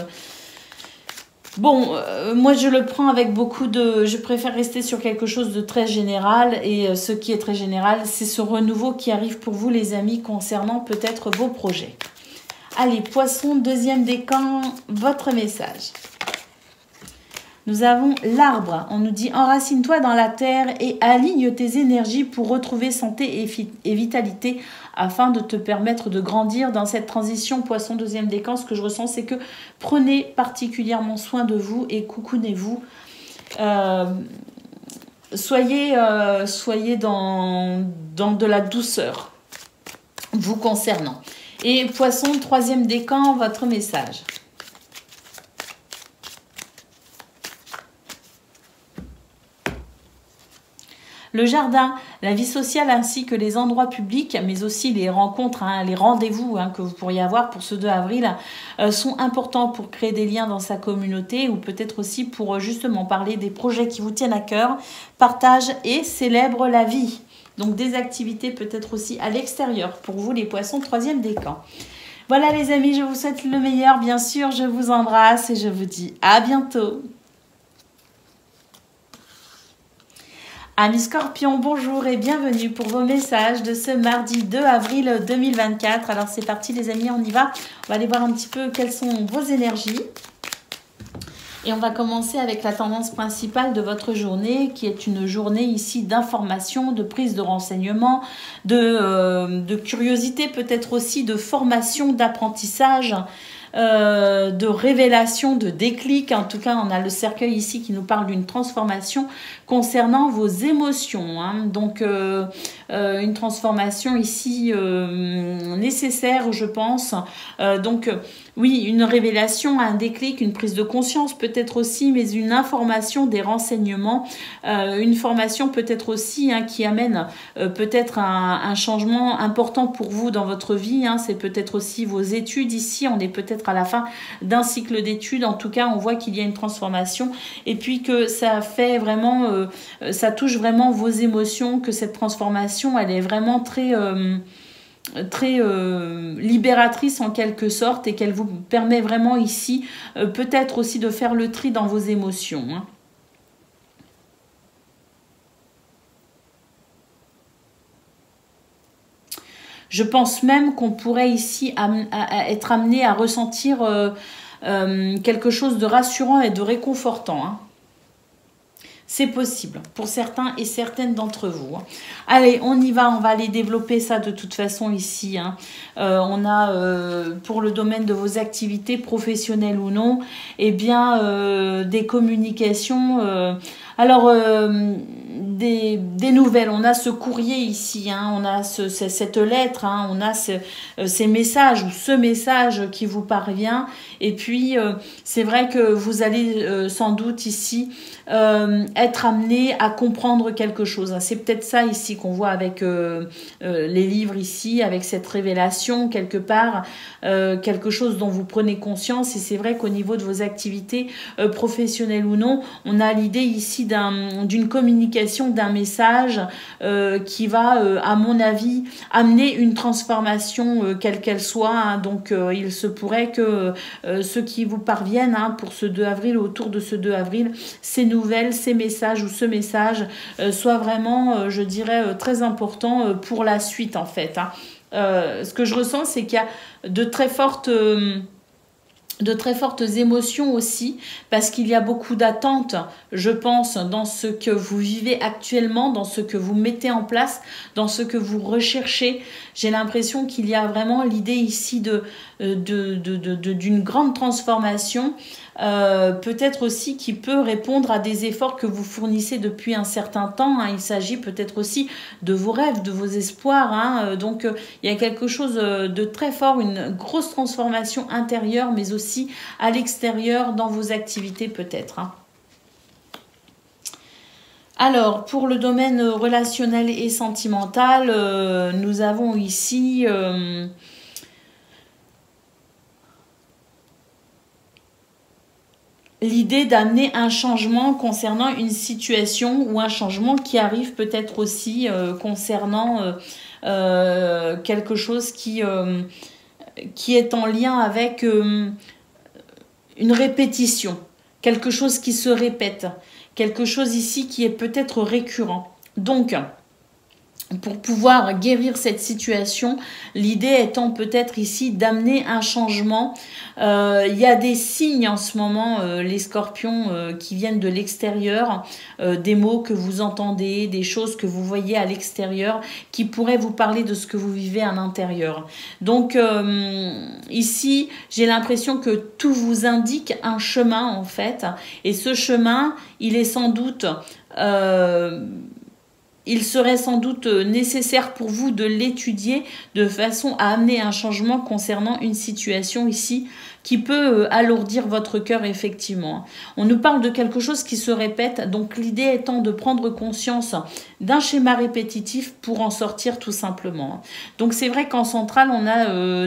Bon, moi je le prends avec beaucoup de... Je préfère rester sur quelque chose de très général et ce qui est très général, c'est ce renouveau qui arrive pour vous, les amis, concernant peut-être vos projets. Allez, Poisson, deuxième décan, votre message. Nous avons l'arbre. On nous dit « Enracine-toi dans la terre et aligne tes énergies pour retrouver santé et vitalité afin de te permettre de grandir dans cette transition. » Poisson, deuxième décan, ce que je ressens, c'est que prenez particulièrement soin de vous et coucounez-vous. Soyez dans de la douceur vous concernant. Et Poisson, troisième décan, votre message. Le jardin, la vie sociale ainsi que les endroits publics, mais aussi les rencontres, les rendez-vous que vous pourriez avoir pour ce 2 avril sont importants pour créer des liens dans sa communauté ou peut-être aussi pour justement parler des projets qui vous tiennent à cœur, partage et célèbre la vie. Donc des activités peut-être aussi à l'extérieur pour vous les poissons, troisième décan. Voilà les amis, je vous souhaite le meilleur bien sûr, je vous embrasse et je vous dis à bientôt. Amis Scorpions, bonjour et bienvenue pour vos messages de ce mardi 2 avril 2024. Alors c'est parti les amis, on y va. On va aller voir un petit peu quelles sont vos énergies. Et on va commencer avec la tendance principale de votre journée, qui est une journée ici d'information, de prise de renseignements, de curiosité, peut-être aussi de formation, d'apprentissage, de révélation, de déclic. En tout cas, on a le cercueil ici qui nous parle d'une transformation concernant vos émotions. Donc, une transformation ici nécessaire, je pense. Oui, une révélation, un déclic, une prise de conscience peut-être aussi, mais une information, des renseignements, une formation peut-être aussi qui amène peut-être un changement important pour vous dans votre vie. C'est peut-être aussi vos études ici, on est peut-être à la fin d'un cycle d'études. En tout cas, on voit qu'il y a une transformation et puis que ça fait vraiment, ça touche vraiment vos émotions, que cette transformation, elle est vraiment très libératrice en quelque sorte et qu'elle vous permet vraiment ici peut-être aussi de faire le tri dans vos émotions. Je pense même qu'on pourrait ici être amené à ressentir quelque chose de rassurant et de réconfortant. C'est possible pour certains et certaines d'entre vous. Allez, on y va, on va aller développer ça de toute façon ici. On a pour le domaine de vos activités professionnelles ou non, des communications. Des nouvelles, on a ce courrier ici, on a cette lettre, on a ces messages ou ce message qui vous parvient. Et puis, c'est vrai que vous allez sans doute ici être amené à comprendre quelque chose. C'est peut-être ça ici qu'on voit avec les livres ici, avec cette révélation quelque part, quelque chose dont vous prenez conscience. Et c'est vrai qu'au niveau de vos activités professionnelles ou non, on a l'idée ici d'une communication, d'un message qui va, à mon avis, amener une transformation quelle qu'elle soit. Donc, il se pourrait que ce qui vous parviennent pour ce 2 avril, autour de ce 2 avril, ces nouvelles, ces messages ou ce message soit vraiment, je dirais, très important pour la suite en fait. Ce que je ressens, c'est qu'il y a de très fortes émotions aussi, parce qu'il y a beaucoup d'attentes, je pense, dans ce que vous vivez actuellement, dans ce que vous mettez en place, dans ce que vous recherchez. J'ai l'impression qu'il y a vraiment l'idée ici d'une grande transformation, peut-être aussi qui peut répondre à des efforts que vous fournissez depuis un certain temps. Il s'agit peut-être aussi de vos rêves, de vos espoirs. Donc, il y a quelque chose de très fort, une grosse transformation intérieure, mais aussi à l'extérieur dans vos activités peut-être. Alors, pour le domaine relationnel et sentimental, nous avons ici l'idée d'amener un changement concernant une situation ou un changement qui arrive peut-être aussi concernant quelque chose qui est en lien avec une répétition, quelque chose qui se répète, quelque chose ici qui est peut-être récurrent. Donc, pour pouvoir guérir cette situation, l'idée étant peut-être ici d'amener un changement. Il y a des signes en ce moment, les scorpions, qui viennent de l'extérieur, des mots que vous entendez, des choses que vous voyez à l'extérieur, qui pourraient vous parler de ce que vous vivez à l'intérieur. Donc ici, j'ai l'impression que tout vous indique un chemin en fait, et ce chemin, il est sans doute il serait sans doute nécessaire pour vous de l'étudier de façon à amener un changement concernant une situation ici qui peut alourdir votre cœur effectivement. On nous parle de quelque chose qui se répète, donc l'idée étant de prendre conscience d'un schéma répétitif pour en sortir tout simplement. Donc c'est vrai qu'en centrale, on a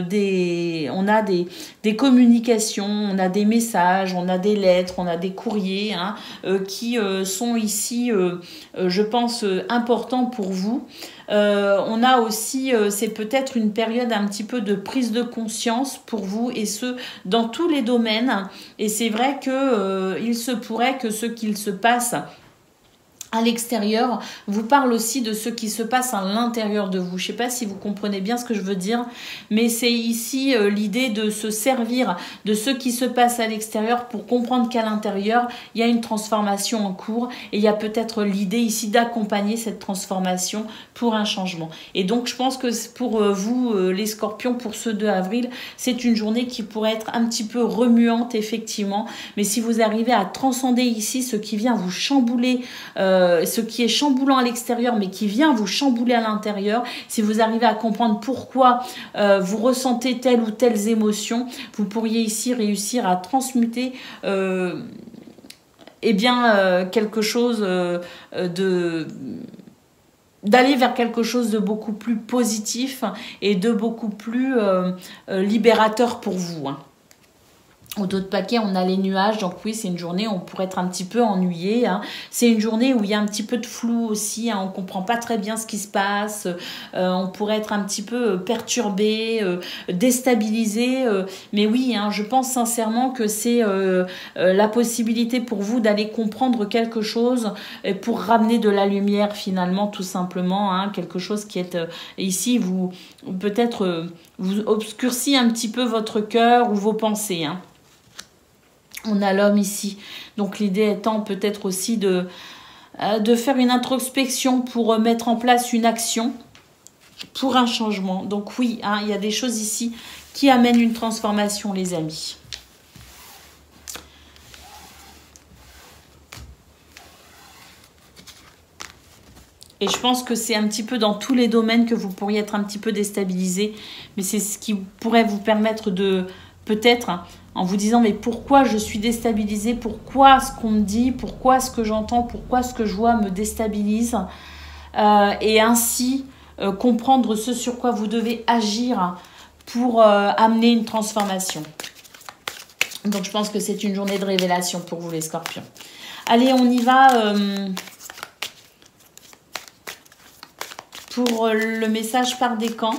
des communications, on a des messages, on a des lettres, on a des courriers qui sont ici, je pense, importants pour vous. On a aussi, c'est peut-être une période un petit peu de prise de conscience pour vous et ce, dans tous les domaines. Et c'est vrai que il se pourrait que ce qu'il se passe à l'extérieur vous parle aussi de ce qui se passe à l'intérieur de vous. Je ne sais pas si vous comprenez bien ce que je veux dire, mais c'est ici l'idée de se servir de ce qui se passe à l'extérieur pour comprendre qu'à l'intérieur, il y a une transformation en cours et il y a peut-être l'idée ici d'accompagner cette transformation pour un changement. Et donc, je pense que pour vous, les scorpions, pour ce 2 avril, c'est une journée qui pourrait être un petit peu remuante, effectivement, mais si vous arrivez à transcender ici ce qui vient vous chambouler, ce qui est chamboulant à l'extérieur mais qui vient vous chambouler à l'intérieur, si vous arrivez à comprendre pourquoi vous ressentez telle ou telles émotions, vous pourriez ici réussir à transmuter quelque chose d'aller vers quelque chose de beaucoup plus positif et de beaucoup plus libérateur pour vous. Au dos de paquet, on a les nuages, donc oui, c'est une journée où on pourrait être un petit peu ennuyé. C'est une journée où il y a un petit peu de flou aussi, on ne comprend pas très bien ce qui se passe, on pourrait être un petit peu perturbé, déstabilisé. Mais oui, je pense sincèrement que c'est la possibilité pour vous d'aller comprendre quelque chose pour ramener de la lumière finalement, tout simplement. Quelque chose qui est ici, vous peut-être vous obscurcit un petit peu votre cœur ou vos pensées. On a l'homme ici. Donc l'idée étant peut-être aussi de faire une introspection pour mettre en place une action pour un changement. Donc oui, il y a des choses ici qui amènent une transformation, les amis. Et je pense que c'est un petit peu dans tous les domaines que vous pourriez être un petit peu déstabilisé. Mais c'est ce qui pourrait vous permettre de peut-être... en vous disant mais pourquoi je suis déstabilisée, pourquoi ce qu'on me dit, pourquoi ce que j'entends, pourquoi ce que je vois me déstabilise et ainsi comprendre ce sur quoi vous devez agir pour amener une transformation. Donc je pense que c'est une journée de révélation pour vous les scorpions. Allez, on y va pour le message par décan.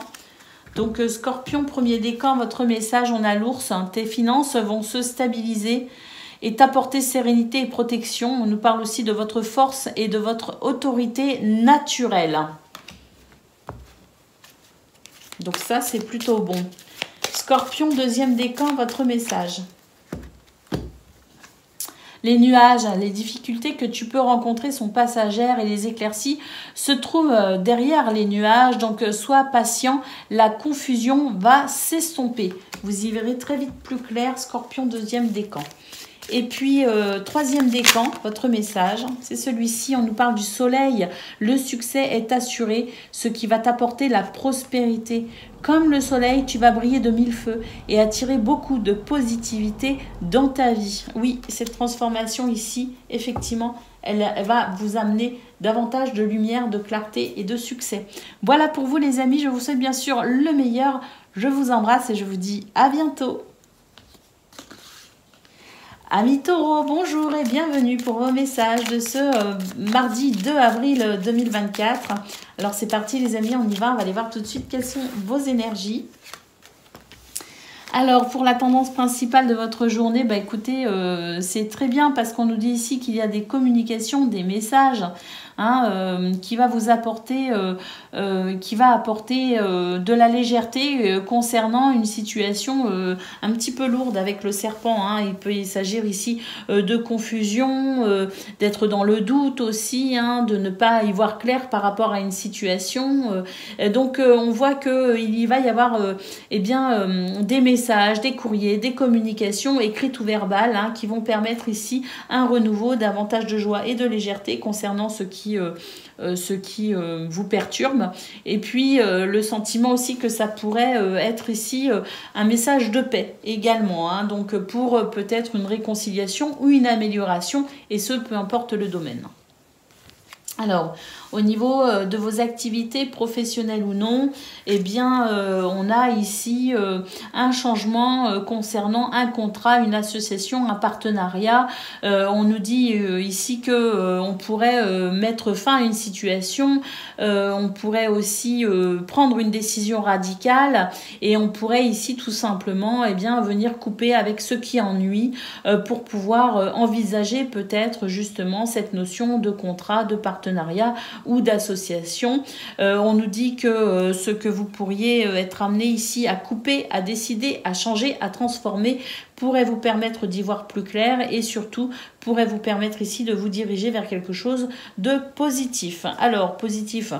Donc, Scorpion, premier décan, votre message, on a l'ours. Tes finances vont se stabiliser et t'apporter sérénité et protection. On nous parle aussi de votre force et de votre autorité naturelle. Donc ça, c'est plutôt bon. Scorpion, deuxième décan, votre message. Les nuages, les difficultés que tu peux rencontrer sont passagères et les éclaircies se trouvent derrière les nuages. Donc, sois patient, la confusion va s'estomper. Vous y verrez très vite plus clair, Scorpion, deuxième décan. Et puis, troisième décan, votre message, c'est celui-ci. On nous parle du soleil. Le succès est assuré, ce qui va t'apporter la prospérité. Comme le soleil, tu vas briller de mille feux et attirer beaucoup de positivité dans ta vie. Oui, cette transformation ici, effectivement, elle va vous amener davantage de lumière, de clarté et de succès. Voilà pour vous les amis, je vous souhaite bien sûr le meilleur. Je vous embrasse et je vous dis à bientôt. Amis taureaux, bonjour et bienvenue pour vos messages de ce mardi 2 avril 2024. Alors c'est parti les amis, on y va, on va aller voir tout de suite quelles sont vos énergies. Alors pour la tendance principale de votre journée, écoutez, c'est très bien parce qu'on nous dit ici qu'il y a des communications, des messages qui va vous apporter, de la légèreté concernant une situation un petit peu lourde avec le serpent. Il peut s'agir ici de confusion, d'être dans le doute aussi, de ne pas y voir clair par rapport à une situation. Donc on voit qu'il va y avoir des messages messages, des courriers, des communications écrites ou verbales hein, qui vont permettre ici un renouveau, davantage de joie et de légèreté concernant ce qui vous perturbe. Et puis le sentiment aussi que ça pourrait être ici un message de paix également. Hein, donc pour peut-être une réconciliation ou une amélioration, et ce, peu importe le domaine. Alors, au niveau de vos activités professionnelles ou non, eh bien, on a ici un changement concernant un contrat, une association, un partenariat. On nous dit ici que on pourrait mettre fin à une situation, on pourrait aussi prendre une décision radicale et on pourrait ici tout simplement eh bien, venir couper avec ce qui ennuie pour pouvoir envisager peut-être justement cette notion de contrat, de partenariat ou d'association. On nous dit que ce que vous pourriez être amené ici à couper, à décider, à changer, à transformer pourrait vous permettre d'y voir plus clair et surtout pourrait vous permettre ici de vous diriger vers quelque chose de positif. Alors, positif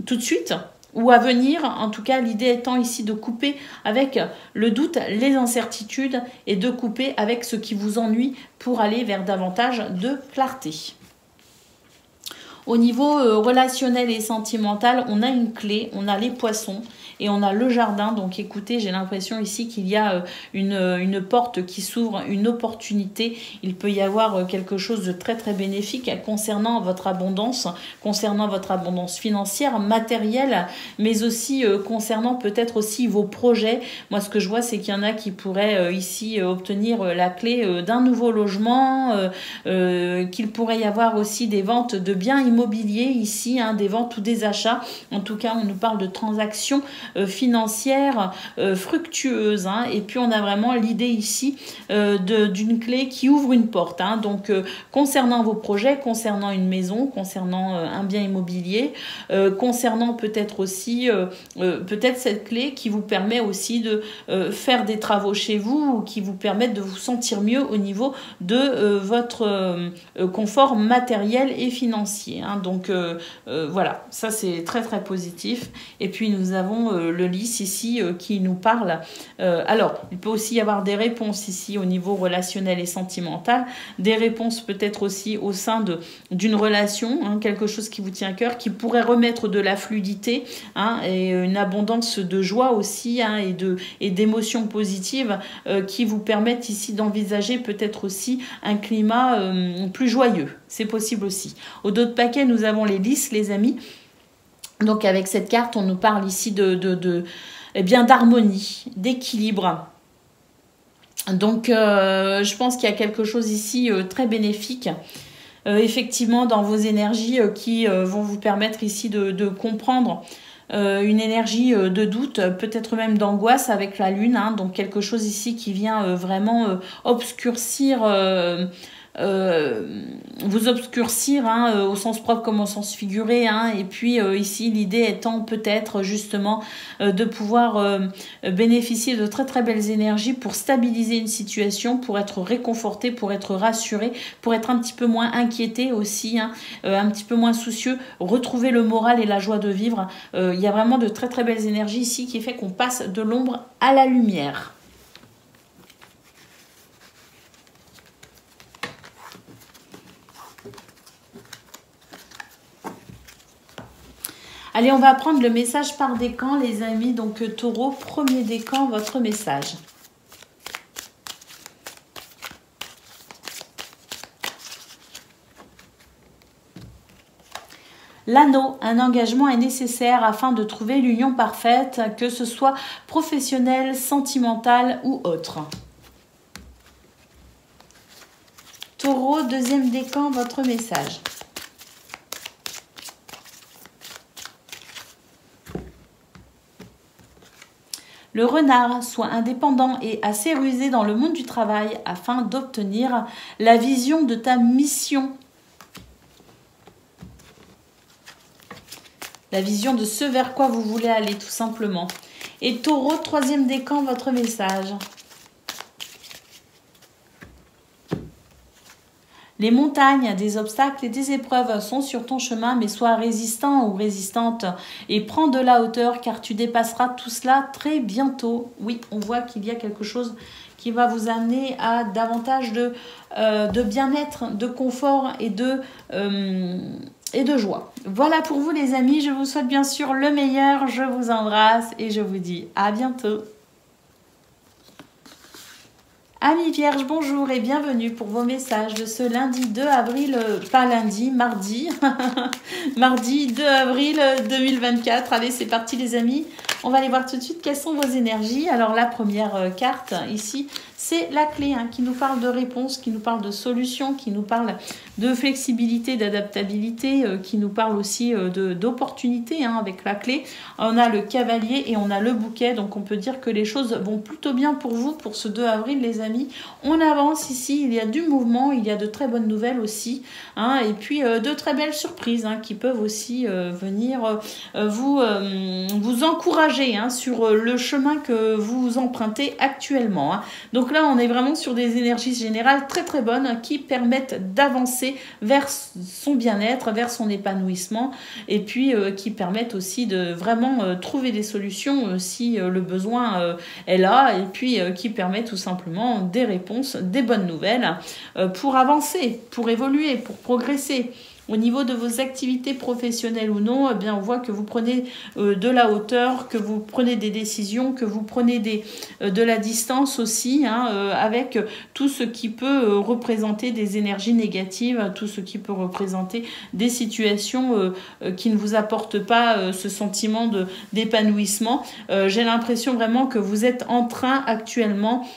tout de suite ou à venir, en tout cas l'idée étant ici de couper avec le doute, les incertitudes et de couper avec ce qui vous ennuie pour aller vers davantage de clarté. Au niveau relationnel et sentimental, on a une clé, on a les poissons et on a le jardin. Donc écoutez, j'ai l'impression ici qu'il y a une porte qui s'ouvre, une opportunité. Il peut y avoir quelque chose de très très bénéfique concernant votre abondance financière, matérielle, mais aussi concernant peut-être aussi vos projets. Moi, ce que je vois, c'est qu'il y en a qui pourraient ici obtenir la clé d'un nouveau logement, qu'il pourrait y avoir aussi des ventes de biens immobilier ici, hein, des ventes ou des achats. En tout cas, on nous parle de transactions financières fructueuses. Hein, et puis, on a vraiment l'idée ici d'une clé qui ouvre une porte. Hein, donc, concernant vos projets, concernant une maison, concernant un bien immobilier, concernant peut-être aussi peut-être cette clé qui vous permet aussi de faire des travaux chez vous ou qui vous permettent de vous sentir mieux au niveau de votre confort matériel et financier. Hein. Donc voilà, ça c'est très très positif. Et puis nous avons le lys ici qui nous parle. Alors, il peut aussi y avoir des réponses ici au niveau relationnel et sentimental, des réponses peut-être aussi au sein d'une relation, hein, quelque chose qui vous tient à cœur, qui pourrait remettre de la fluidité hein, et une abondance de joie aussi hein, et d'émotions positives qui vous permettent ici d'envisager peut-être aussi un climat plus joyeux. C'est possible aussi. Au dos de paquet, nous avons les lys, les amis. Donc avec cette carte, on nous parle ici eh bien d'harmonie, d'équilibre. Donc je pense qu'il y a quelque chose ici très bénéfique. Effectivement, dans vos énergies qui vont vous permettre ici de comprendre une énergie de doute, peut-être même d'angoisse avec la lune. Hein, donc quelque chose ici qui vient vraiment obscurcir... vous obscurcir hein, au sens propre comme au sens figuré hein, et puis ici l'idée étant peut-être justement de pouvoir bénéficier de très très belles énergies pour stabiliser une situation, pour être réconforté, pour être rassuré, pour être un petit peu moins inquiété aussi hein, un petit peu moins soucieux, retrouver le moral et la joie de vivre. Il y a vraiment de très très belles énergies ici qui fait qu'on passe de l'ombre à la lumière. Allez, on va prendre le message par décan, les amis. Donc, taureau, premier décan, votre message. L'anneau, un engagement est nécessaire afin de trouver l'union parfaite, que ce soit professionnelle, sentimentale ou autre. Taureau, deuxième décan, votre message. Le renard, soit indépendant et assez rusé dans le monde du travail afin d'obtenir la vision de ta mission. La vision de ce vers quoi vous voulez aller, tout simplement. Et taureau, troisième décan, votre message. Les montagnes, des obstacles et des épreuves sont sur ton chemin, mais sois résistant ou résistante et prends de la hauteur car tu dépasseras tout cela très bientôt. Oui, on voit qu'il y a quelque chose qui va vous amener à davantage de bien-être, de confort et de joie. Voilà pour vous les amis, je vous souhaite bien sûr le meilleur, je vous embrasse et je vous dis à bientôt. Amis Vierge, bonjour et bienvenue pour vos messages de ce lundi 2 avril, pas lundi, mardi, mardi 2 avril 2024. Allez, c'est parti les amis, on va aller voir tout de suite quelles sont vos énergies. Alors la première carte ici, c'est la clé qui nous parle de réponse, qui nous parle de solution, qui nous parle de flexibilité, d'adaptabilité, qui nous parle aussi d'opportunité avec la clé. On a le cavalier et on a le bouquet, donc on peut dire que les choses vont plutôt bien pour vous pour ce 2 avril les amis. On avance ici, il y a du mouvement, il y a de très bonnes nouvelles aussi, et puis de très belles surprises qui peuvent aussi venir vous encourager sur le chemin que vous empruntez actuellement. Donc là, on est vraiment sur des énergies générales très très bonnes qui permettent d'avancer vers son bien-être, vers son épanouissement et puis qui permettent aussi de vraiment trouver des solutions si le besoin est là et puis qui permettent tout simplement des réponses, des bonnes nouvelles pour avancer, pour évoluer, pour progresser. Au niveau de vos activités professionnelles ou non, eh bien, on voit que vous prenez de la hauteur, que vous prenez des décisions, que vous prenez de la distance aussi, avec tout ce qui peut représenter des énergies négatives, tout ce qui peut représenter des situations qui ne vous apportent pas ce sentiment d'épanouissement. J'ai l'impression vraiment que vous êtes en train actuellement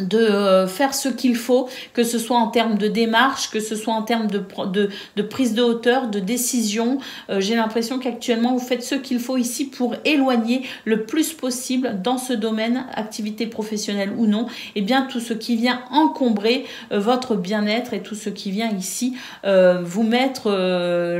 de faire ce qu'il faut, que ce soit en termes de démarche, que ce soit en termes de prise de hauteur, de décision. J'ai l'impression qu'actuellement vous faites ce qu'il faut ici pour éloigner le plus possible dans ce domaine, activité professionnelle ou non, et bien tout ce qui vient encombrer votre bien-être et tout ce qui vient ici vous mettre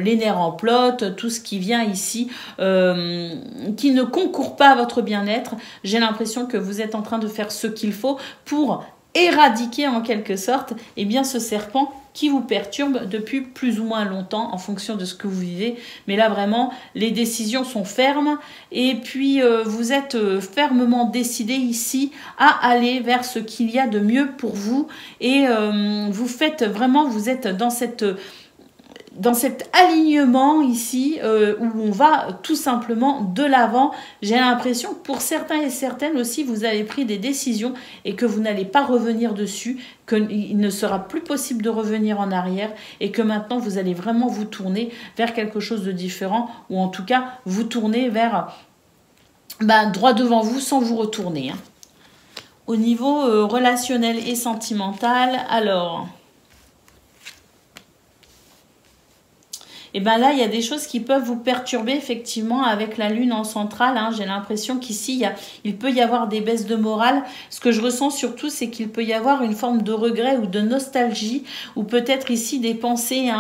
les nerfs en plot, tout ce qui vient ici qui ne concourt pas à votre bien-être. J'ai l'impression que vous êtes en train de faire ce qu'il faut pour éradiquer en quelque sorte ce serpent qui vous perturbe depuis plus ou moins longtemps en fonction de ce que vous vivez. Mais là vraiment, les décisions sont fermes et puis vous êtes fermement décidé ici à aller vers ce qu'il y a de mieux pour vous et vous faites vraiment, vous êtes dans cet alignement ici où on va tout simplement de l'avant. J'ai l'impression que pour certains et certaines aussi, vous avez pris des décisions et que vous n'allez pas revenir dessus, qu'il ne sera plus possible de revenir en arrière et que maintenant vous allez vraiment vous tourner vers quelque chose de différent ou en tout cas vous tourner vers droit devant vous sans vous retourner. Au niveau relationnel et sentimental, alors... Et bien là, il y a des choses qui peuvent vous perturber effectivement avec la lune en centrale. J'ai l'impression qu'ici, il peut y avoir des baisses de morale. Ce que je ressens surtout, c'est qu'il peut y avoir une forme de regret ou de nostalgie ou peut-être ici des pensées.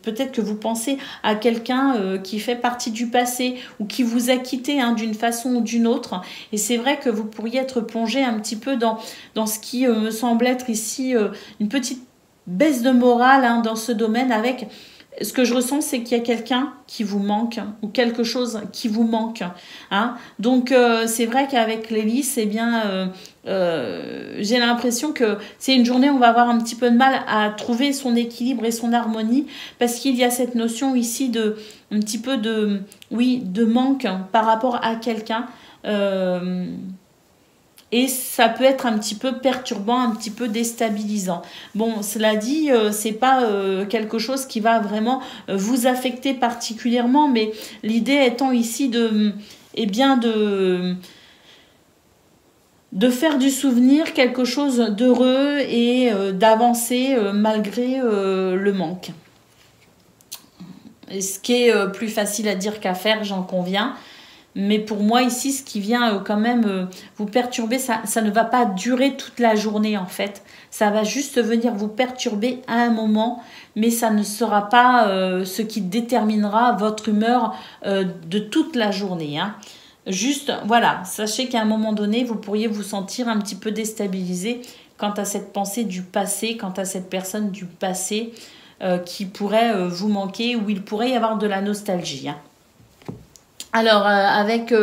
Peut-être que vous pensez à quelqu'un qui fait partie du passé ou qui vous a quitté d'une façon ou d'une autre. Et c'est vrai que vous pourriez être plongé un petit peu dans ce qui me semble être ici une petite baisse de morale dans ce domaine avec... Ce que je ressens, c'est qu'il y a quelqu'un qui vous manque ou quelque chose qui vous manque. Donc, c'est vrai qu'avec l'hélice, j'ai l'impression que c'est une journée où on va avoir un petit peu de mal à trouver son équilibre et son harmonie parce qu'il y a cette notion ici un petit peu de manque par rapport à quelqu'un. Et ça peut être un petit peu perturbant, un petit peu déstabilisant. Bon, cela dit, c'est pas quelque chose qui va vraiment vous affecter particulièrement, mais l'idée étant ici de faire du souvenir quelque chose d'heureux et d'avancer malgré le manque. Et ce qui est plus facile à dire qu'à faire, j'en conviens. Mais pour moi, ici, ce qui vient quand même vous perturber, ça ne va pas durer toute la journée, en fait. Ça va juste venir vous perturber à un moment, mais ça ne sera pas ce qui déterminera votre humeur de toute la journée. Juste, voilà, sachez qu'à un moment donné, vous pourriez vous sentir un petit peu déstabilisé quant à cette pensée du passé, quant à cette personne du passé qui pourrait vous manquer, ou il pourrait y avoir de la nostalgie. Hein. Alors, avec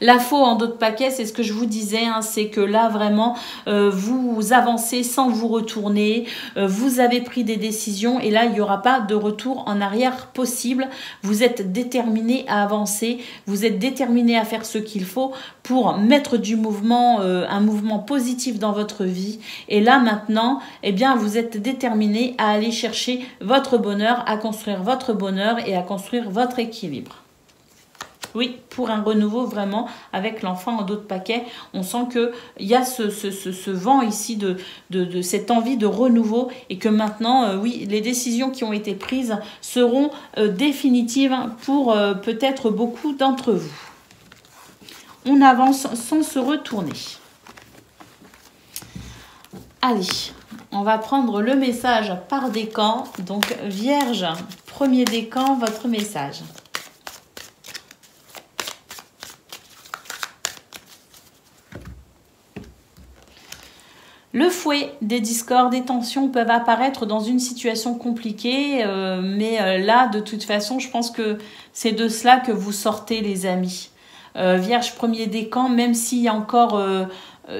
la faux en dos de paquet, c'est ce que je vous disais, hein, c'est que là, vraiment, vous avancez sans vous retourner, vous avez pris des décisions et là, il n'y aura pas de retour en arrière possible. Vous êtes déterminé à avancer, vous êtes déterminé à faire ce qu'il faut pour mettre du mouvement, un mouvement positif dans votre vie. Et là, maintenant, eh bien, vous êtes déterminé à aller chercher votre bonheur, à construire votre bonheur et à construire votre équilibre. Oui, pour un renouveau vraiment avec l'enfant en dos de paquet, on sent qu'il y a ce vent ici de cette envie de renouveau et que maintenant, oui, les décisions qui ont été prises seront définitives pour peut-être beaucoup d'entre vous. On avance sans se retourner. Allez, on va prendre le message par décan. Donc, Vierge, premier décan, votre message. Le fouet, des discords, des tensions peuvent apparaître dans une situation compliquée, mais là, de toute façon, je pense que c'est de cela que vous sortez, les amis. Vierge, premier décan, même s'il y a encore,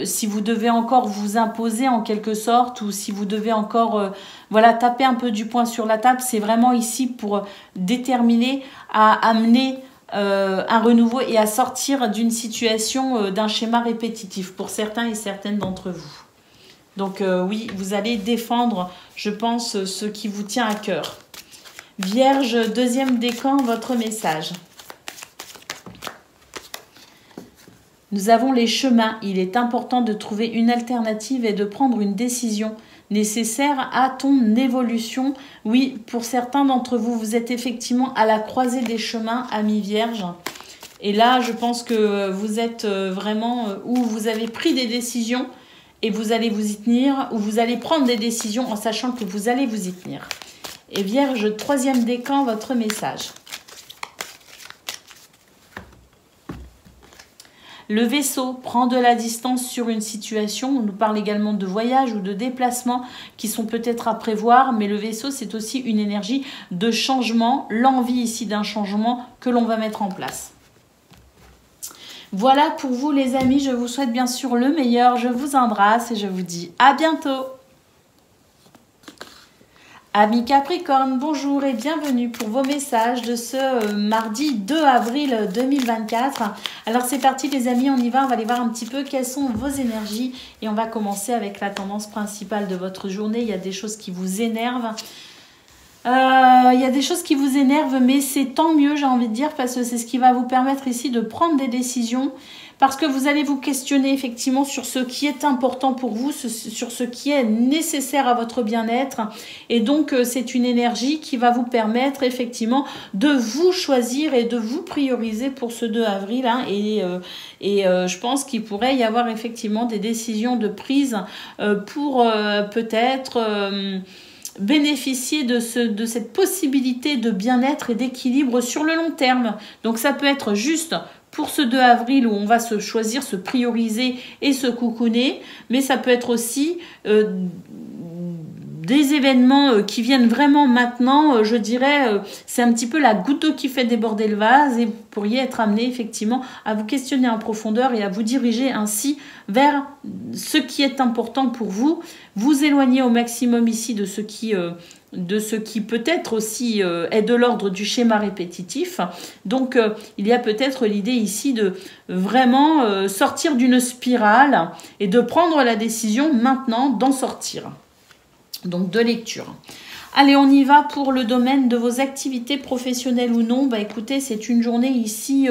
si vous devez encore vous imposer en quelque sorte, ou si vous devez encore, voilà, taper un peu du poing sur la table, c'est vraiment ici pour déterminer à amener un renouveau et à sortir d'une situation, d'un schéma répétitif pour certains et certaines d'entre vous. Donc oui, vous allez défendre, je pense, ce qui vous tient à cœur. Vierge, deuxième décan, votre message. Nous avons les chemins. Il est important de trouver une alternative et de prendre une décision nécessaire à ton évolution. Oui, pour certains d'entre vous, vous êtes effectivement à la croisée des chemins, amis Vierge. Et là, je pense que vous êtes vraiment où vous avez pris des décisions et vous allez vous y tenir, ou vous allez prendre des décisions en sachant que vous allez vous y tenir. Et Vierge, troisième décan, votre message. Le vaisseau prend de la distance sur une situation. On nous parle également de voyage ou de déplacements qui sont peut-être à prévoir, mais le vaisseau, c'est aussi une énergie de changement, l'envie ici d'un changement que l'on va mettre en place. Voilà pour vous les amis, je vous souhaite bien sûr le meilleur, je vous embrasse et je vous dis à bientôt. Amis Capricorne, bonjour et bienvenue pour vos messages de ce mardi 2 avril 2024. Alors c'est parti les amis, on y va, on va aller voir un petit peu quelles sont vos énergies et on va commencer avec la tendance principale de votre journée. Il y a des choses qui vous énervent. Il y a des choses qui vous énervent, mais c'est tant mieux, j'ai envie de dire, parce que c'est ce qui va vous permettre ici de prendre des décisions, parce que vous allez vous questionner effectivement sur ce qui est important pour vous, sur ce qui est nécessaire à votre bien-être, et donc c'est une énergie qui va vous permettre effectivement de vous choisir et de vous prioriser pour ce 2 avril, hein, et je pense qu'il pourrait y avoir effectivement des décisions de prise pour peut-être... bénéficier de cette possibilité de bien-être et d'équilibre sur le long terme. Donc ça peut être juste pour ce 2 avril où on va se choisir, se prioriser et se coucouner, mais ça peut être aussi des événements qui viennent vraiment maintenant, je dirais, c'est un petit peu la goutte d'eau qui fait déborder le vase et vous pourriez être amené effectivement à vous questionner en profondeur et à vous diriger ainsi vers ce qui est important pour vous, vous éloigner au maximum ici de ce qui peut-être aussi est de l'ordre du schéma répétitif. Donc il y a peut-être l'idée ici de vraiment sortir d'une spirale et de prendre la décision maintenant d'en sortir. Donc de lecture. Allez, on y va pour le domaine de vos activités professionnelles ou non. Bah écoutez, c'est une journée ici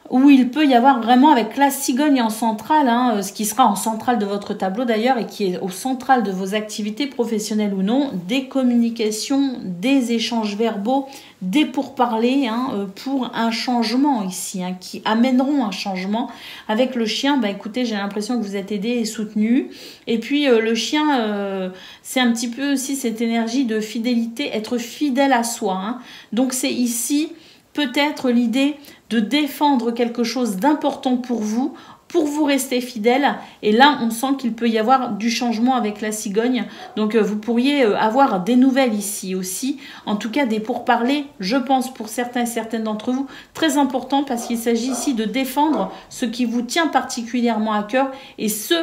où il peut y avoir vraiment avec la cigogne en centrale, hein, ce qui sera en centrale de votre tableau d'ailleurs et qui est au central de vos activités professionnelles ou non, des communications, des échanges verbaux, des pourparlers pour un changement ici, hein, qui amèneront un changement. Avec le chien, bah écoutez, j'ai l'impression que vous êtes aidé et soutenu. Et puis le chien, c'est un petit peu aussi cette énergie de fidélité, être fidèle à soi. Hein. Donc c'est ici peut-être l'idée de défendre quelque chose d'important pour vous pour vous rester fidèle. Et là, on sent qu'il peut y avoir du changement avec la cigogne. Donc, vous pourriez avoir des nouvelles ici aussi. En tout cas, des pourparlers, je pense, pour certains et certaines d'entre vous, très important parce qu'il s'agit ici de défendre ce qui vous tient particulièrement à cœur et ce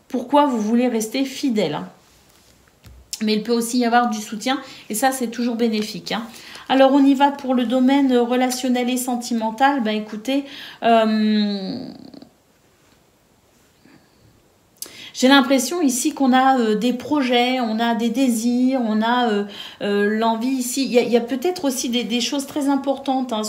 pourquoi vous voulez rester fidèle. Mais il peut aussi y avoir du soutien et ça, c'est toujours bénéfique, hein. Alors, on y va pour le domaine relationnel et sentimental. Ben, écoutez, j'ai l'impression ici qu'on a des projets, on a des désirs, on a l'envie ici. Il y a peut-être aussi des choses très importantes, hein,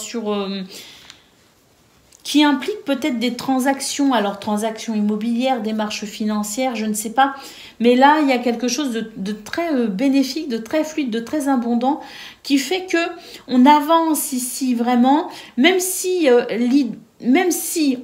qui impliquent peut-être des transactions. Alors, transactions immobilières, démarches financières, je ne sais pas. Mais là, il y a quelque chose de très bénéfique, de très fluide, de très abondant, qui fait que on avance ici vraiment, même si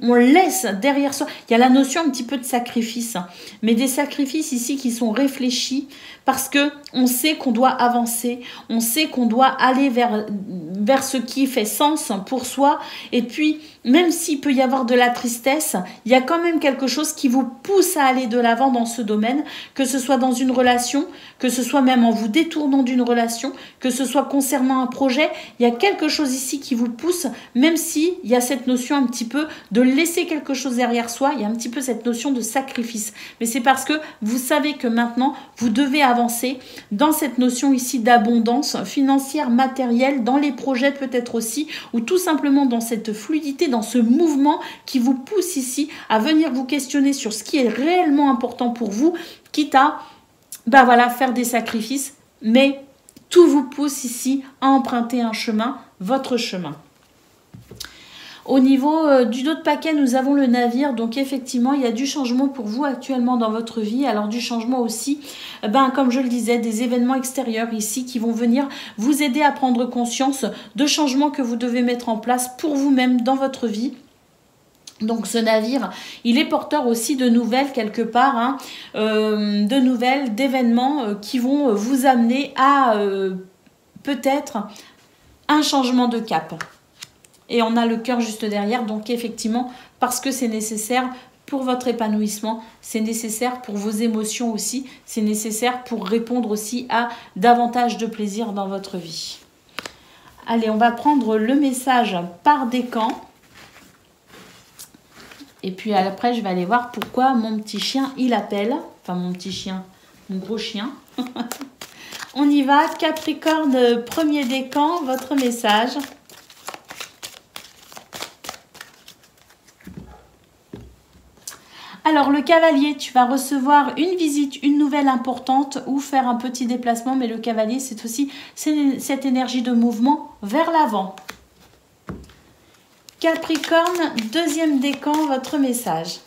on laisse derrière soi, il y a la notion un petit peu de sacrifice, hein, mais des sacrifices ici qui sont réfléchis parce que on sait qu'on doit avancer, on sait qu'on doit aller vers ce qui fait sens pour soi. Et puis, même s'il peut y avoir de la tristesse, il y a quand même quelque chose qui vous pousse à aller de l'avant dans ce domaine, que ce soit dans une relation, que ce soit même en vous détournant d'une relation, que ce soit concernant un projet. Il y a quelque chose ici qui vous pousse, même si il y a cette notion un petit peu de laisser quelque chose derrière soi, il y a un petit peu cette notion de sacrifice. Mais c'est parce que vous savez que maintenant, vous devez avancer dans cette notion ici d'abondance financière, matérielle, dans les projets peut-être aussi, ou tout simplement dans cette fluidité, dans ce mouvement qui vous pousse ici à venir vous questionner sur ce qui est réellement important pour vous, quitte à faire des sacrifices, mais tout vous pousse ici à emprunter un chemin, votre chemin. Au niveau du dos de paquet, nous avons le navire. Donc effectivement, il y a du changement pour vous actuellement dans votre vie. Alors du changement aussi, comme je le disais, des événements extérieurs ici qui vont venir vous aider à prendre conscience de changements que vous devez mettre en place pour vous-même dans votre vie. Donc ce navire, il est porteur aussi de nouvelles quelque part, hein, de nouvelles, d'événements qui vont vous amener à peut-être un changement de cap. Et on a le cœur juste derrière, donc effectivement, parce que c'est nécessaire pour votre épanouissement, c'est nécessaire pour vos émotions aussi, c'est nécessaire pour répondre aussi à davantage de plaisir dans votre vie. Allez, on va prendre le message par décan. Et puis après, je vais aller voir pourquoi mon petit chien, il appelle. Enfin, mon petit chien, mon gros chien. On y va, Capricorne, premier décan, votre message. Alors, le cavalier, tu vas recevoir une visite, une nouvelle importante ou faire un petit déplacement. Mais le cavalier, c'est aussi cette énergie de mouvement vers l'avant. Capricorne, deuxième décan, votre message.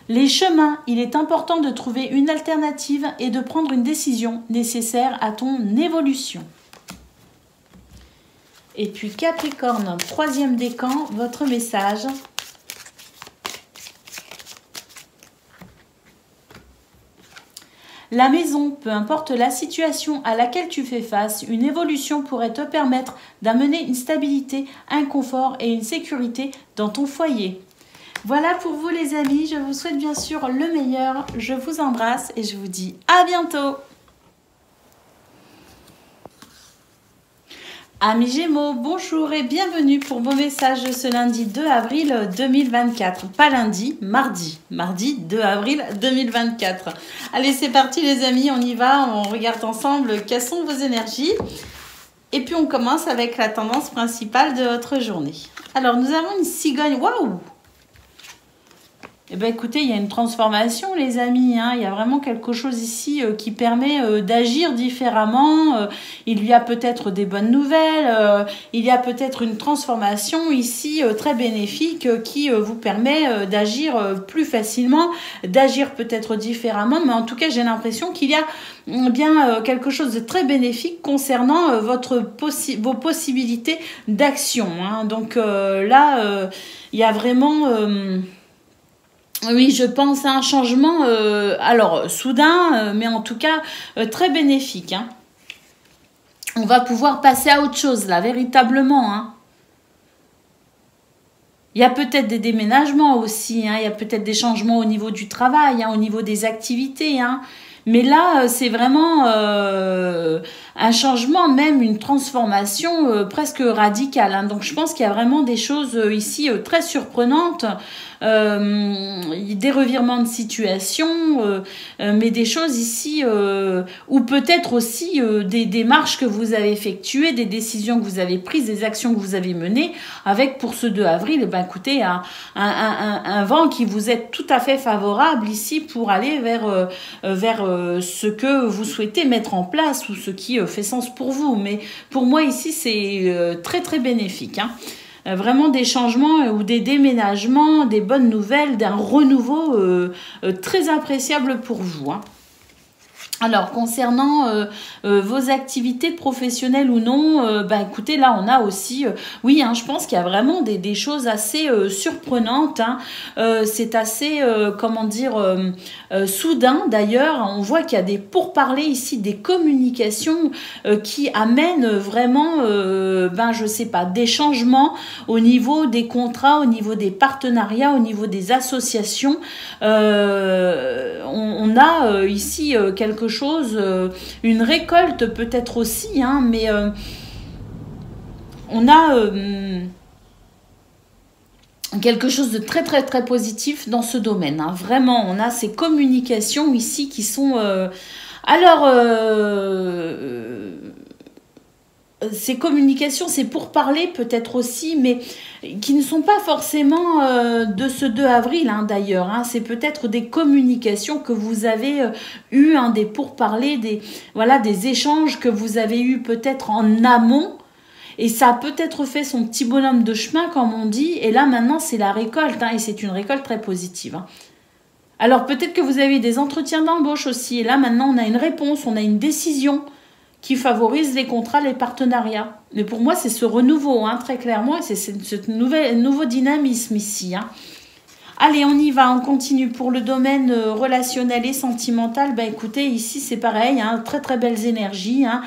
Les chemins, il est important de trouver une alternative et de prendre une décision nécessaire à ton évolution. Et puis Capricorne, troisième décan, votre message. La maison, peu importe la situation à laquelle tu fais face, une évolution pourrait te permettre d'amener une stabilité, un confort et une sécurité dans ton foyer. Voilà pour vous les amis, je vous souhaite bien sûr le meilleur, je vous embrasse et je vous dis à bientôt. Amis Gémeaux, bonjour et bienvenue pour vos messages de ce lundi 2 avril 2024. Pas lundi, mardi. Mardi 2 avril 2024. Allez, c'est parti les amis, on y va, on regarde ensemble quelles sont vos énergies. Et puis on commence avec la tendance principale de votre journée. Alors, nous avons une cigogne. Waouh! Eh bien, écoutez, il y a une transformation, les amis. Hein. Il y a vraiment quelque chose ici qui permet d'agir différemment. Il y a peut-être des bonnes nouvelles. Il y a peut-être une transformation ici très bénéfique qui vous permet d'agir plus facilement, d'agir peut-être différemment. Mais en tout cas, j'ai l'impression qu'il y a bien quelque chose de très bénéfique concernant vos possibilités d'action. Hein. Donc là, il y a vraiment... oui, je pense à un changement, alors soudain, mais en tout cas très bénéfique. Hein. On va pouvoir passer à autre chose là, véritablement. Hein. Il y a peut-être des déménagements aussi, hein, il y a peut-être des changements au niveau du travail, hein, au niveau des activités, hein. Mais là, c'est vraiment un changement, même une transformation presque radicale, hein. Donc je pense qu'il y a vraiment des choses ici très surprenantes, des revirements de situation, mais des choses ici, ou peut-être aussi des démarches que vous avez effectuées, des décisions que vous avez prises, des actions que vous avez menées, avec pour ce 2 avril, eh ben, écoutez, un vent qui vous est tout à fait favorable ici pour aller vers ce que vous souhaitez mettre en place ou ce qui fait sens pour vous. Mais pour moi ici, c'est très très bénéfique, hein. Vraiment des changements ou des déménagements, des bonnes nouvelles, d'un renouveau très appréciable pour vous, hein. Alors, concernant vos activités professionnelles ou non, bah, écoutez, là, on a aussi, oui, hein, je pense qu'il y a vraiment des choses assez surprenantes, hein. C'est assez, comment dire, soudain, d'ailleurs. On voit qu'il y a des pourparlers ici, des communications qui amènent vraiment, ben, je sais pas, des changements au niveau des contrats, au niveau des partenariats, au niveau des associations. On a ici quelque chose, une récolte peut-être aussi, hein, mais on a quelque chose de très très très positif dans ce domaine, hein. Vraiment, on a ces communications ici qui sont ces communications, c'est pour parler peut-être aussi, mais qui ne sont pas forcément de ce 2 avril, hein, d'ailleurs, hein. C'est peut-être des communications que vous avez eues, hein, des pourparlers, des échanges que vous avez eus peut-être en amont. Et ça a peut-être fait son petit bonhomme de chemin, comme on dit. Et là, maintenant, c'est la récolte, hein, et c'est une récolte très positive, hein. Alors, peut-être que vous avez eu des entretiens d'embauche aussi. Et là, maintenant, on a une réponse, on a une décision qui favorise les contrats, les partenariats. Mais pour moi, c'est ce renouveau, hein, très clairement, et c'est ce nouveau dynamisme ici, hein. Allez, on y va, on continue. Pour le domaine relationnel et sentimental, ben écoutez, ici c'est pareil, hein, très très belles énergies, hein,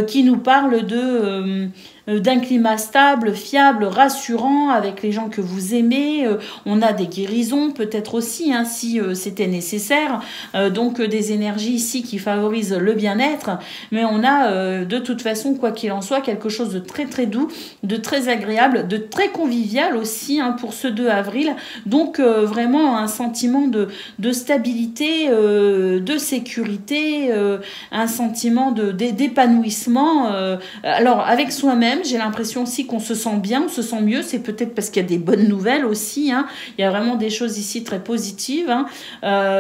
qui nous parlent d'un climat stable, fiable, rassurant avec les gens que vous aimez. On a des guérisons peut-être aussi, hein, si c'était nécessaire. Donc des énergies ici qui favorisent le bien-être. Mais on a de toute façon, quoi qu'il en soit, quelque chose de très très doux, de très agréable, de très convivial aussi, hein, pour ce 2 avril. Donc vraiment un sentiment de stabilité, de sécurité, un sentiment d'épanouissement. Alors avec soi-même, j'ai l'impression aussi qu'on se sent bien, on se sent mieux. C'est peut-être parce qu'il y a des bonnes nouvelles aussi, hein. Il y a vraiment des choses ici très positives, hein,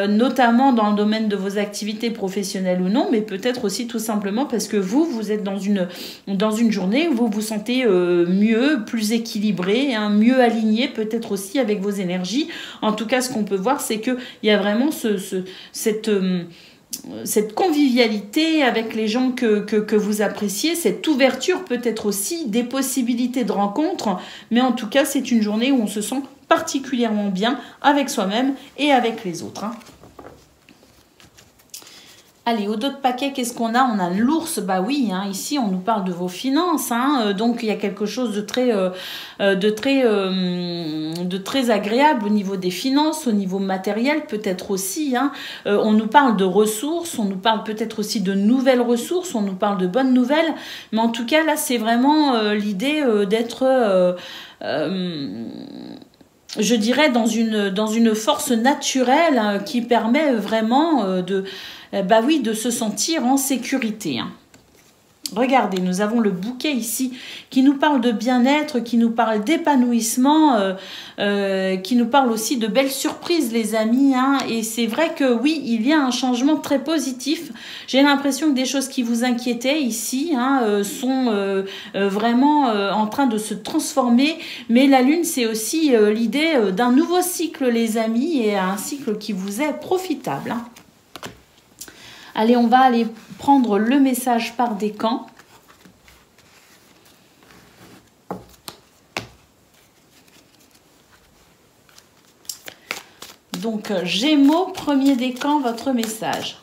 notamment dans le domaine de vos activités professionnelles ou non, mais peut-être aussi tout simplement parce que vous êtes dans une journée où vous vous sentez mieux, plus équilibré, hein, mieux aligné peut-être aussi avec vos énergies. En tout cas, ce qu'on peut voir, c'est qu'il y a vraiment cette convivialité avec les gens que vous appréciez, cette ouverture peut-être aussi, des possibilités de rencontres, mais en tout cas, c'est une journée où on se sent particulièrement bien avec soi-même et avec les autres, hein. Allez, au dos de paquet, qu'est-ce qu'on a? On a l'ours, bah oui, hein, ici on nous parle de vos finances, hein, donc il y a quelque chose de très agréable au niveau des finances, au niveau matériel peut-être aussi, hein. On nous parle de ressources, on nous parle peut-être aussi de nouvelles ressources, on nous parle de bonnes nouvelles, mais en tout cas là c'est vraiment l'idée d'être... je dirais dans une force naturelle, hein, qui permet vraiment bah oui, de se sentir en sécurité, hein. Regardez, nous avons le bouquet ici qui nous parle de bien-être, qui nous parle d'épanouissement, qui nous parle aussi de belles surprises, les amis, hein. Et c'est vrai que oui, il y a un changement très positif. J'ai l'impression que des choses qui vous inquiétaient ici, hein, sont vraiment en train de se transformer. Mais la Lune, c'est aussi l'idée d'un nouveau cycle, les amis, et un cycle qui vous est profitable, hein. Allez, on va aller prendre le message par décan. Donc, Gémeaux, premier décan, votre message.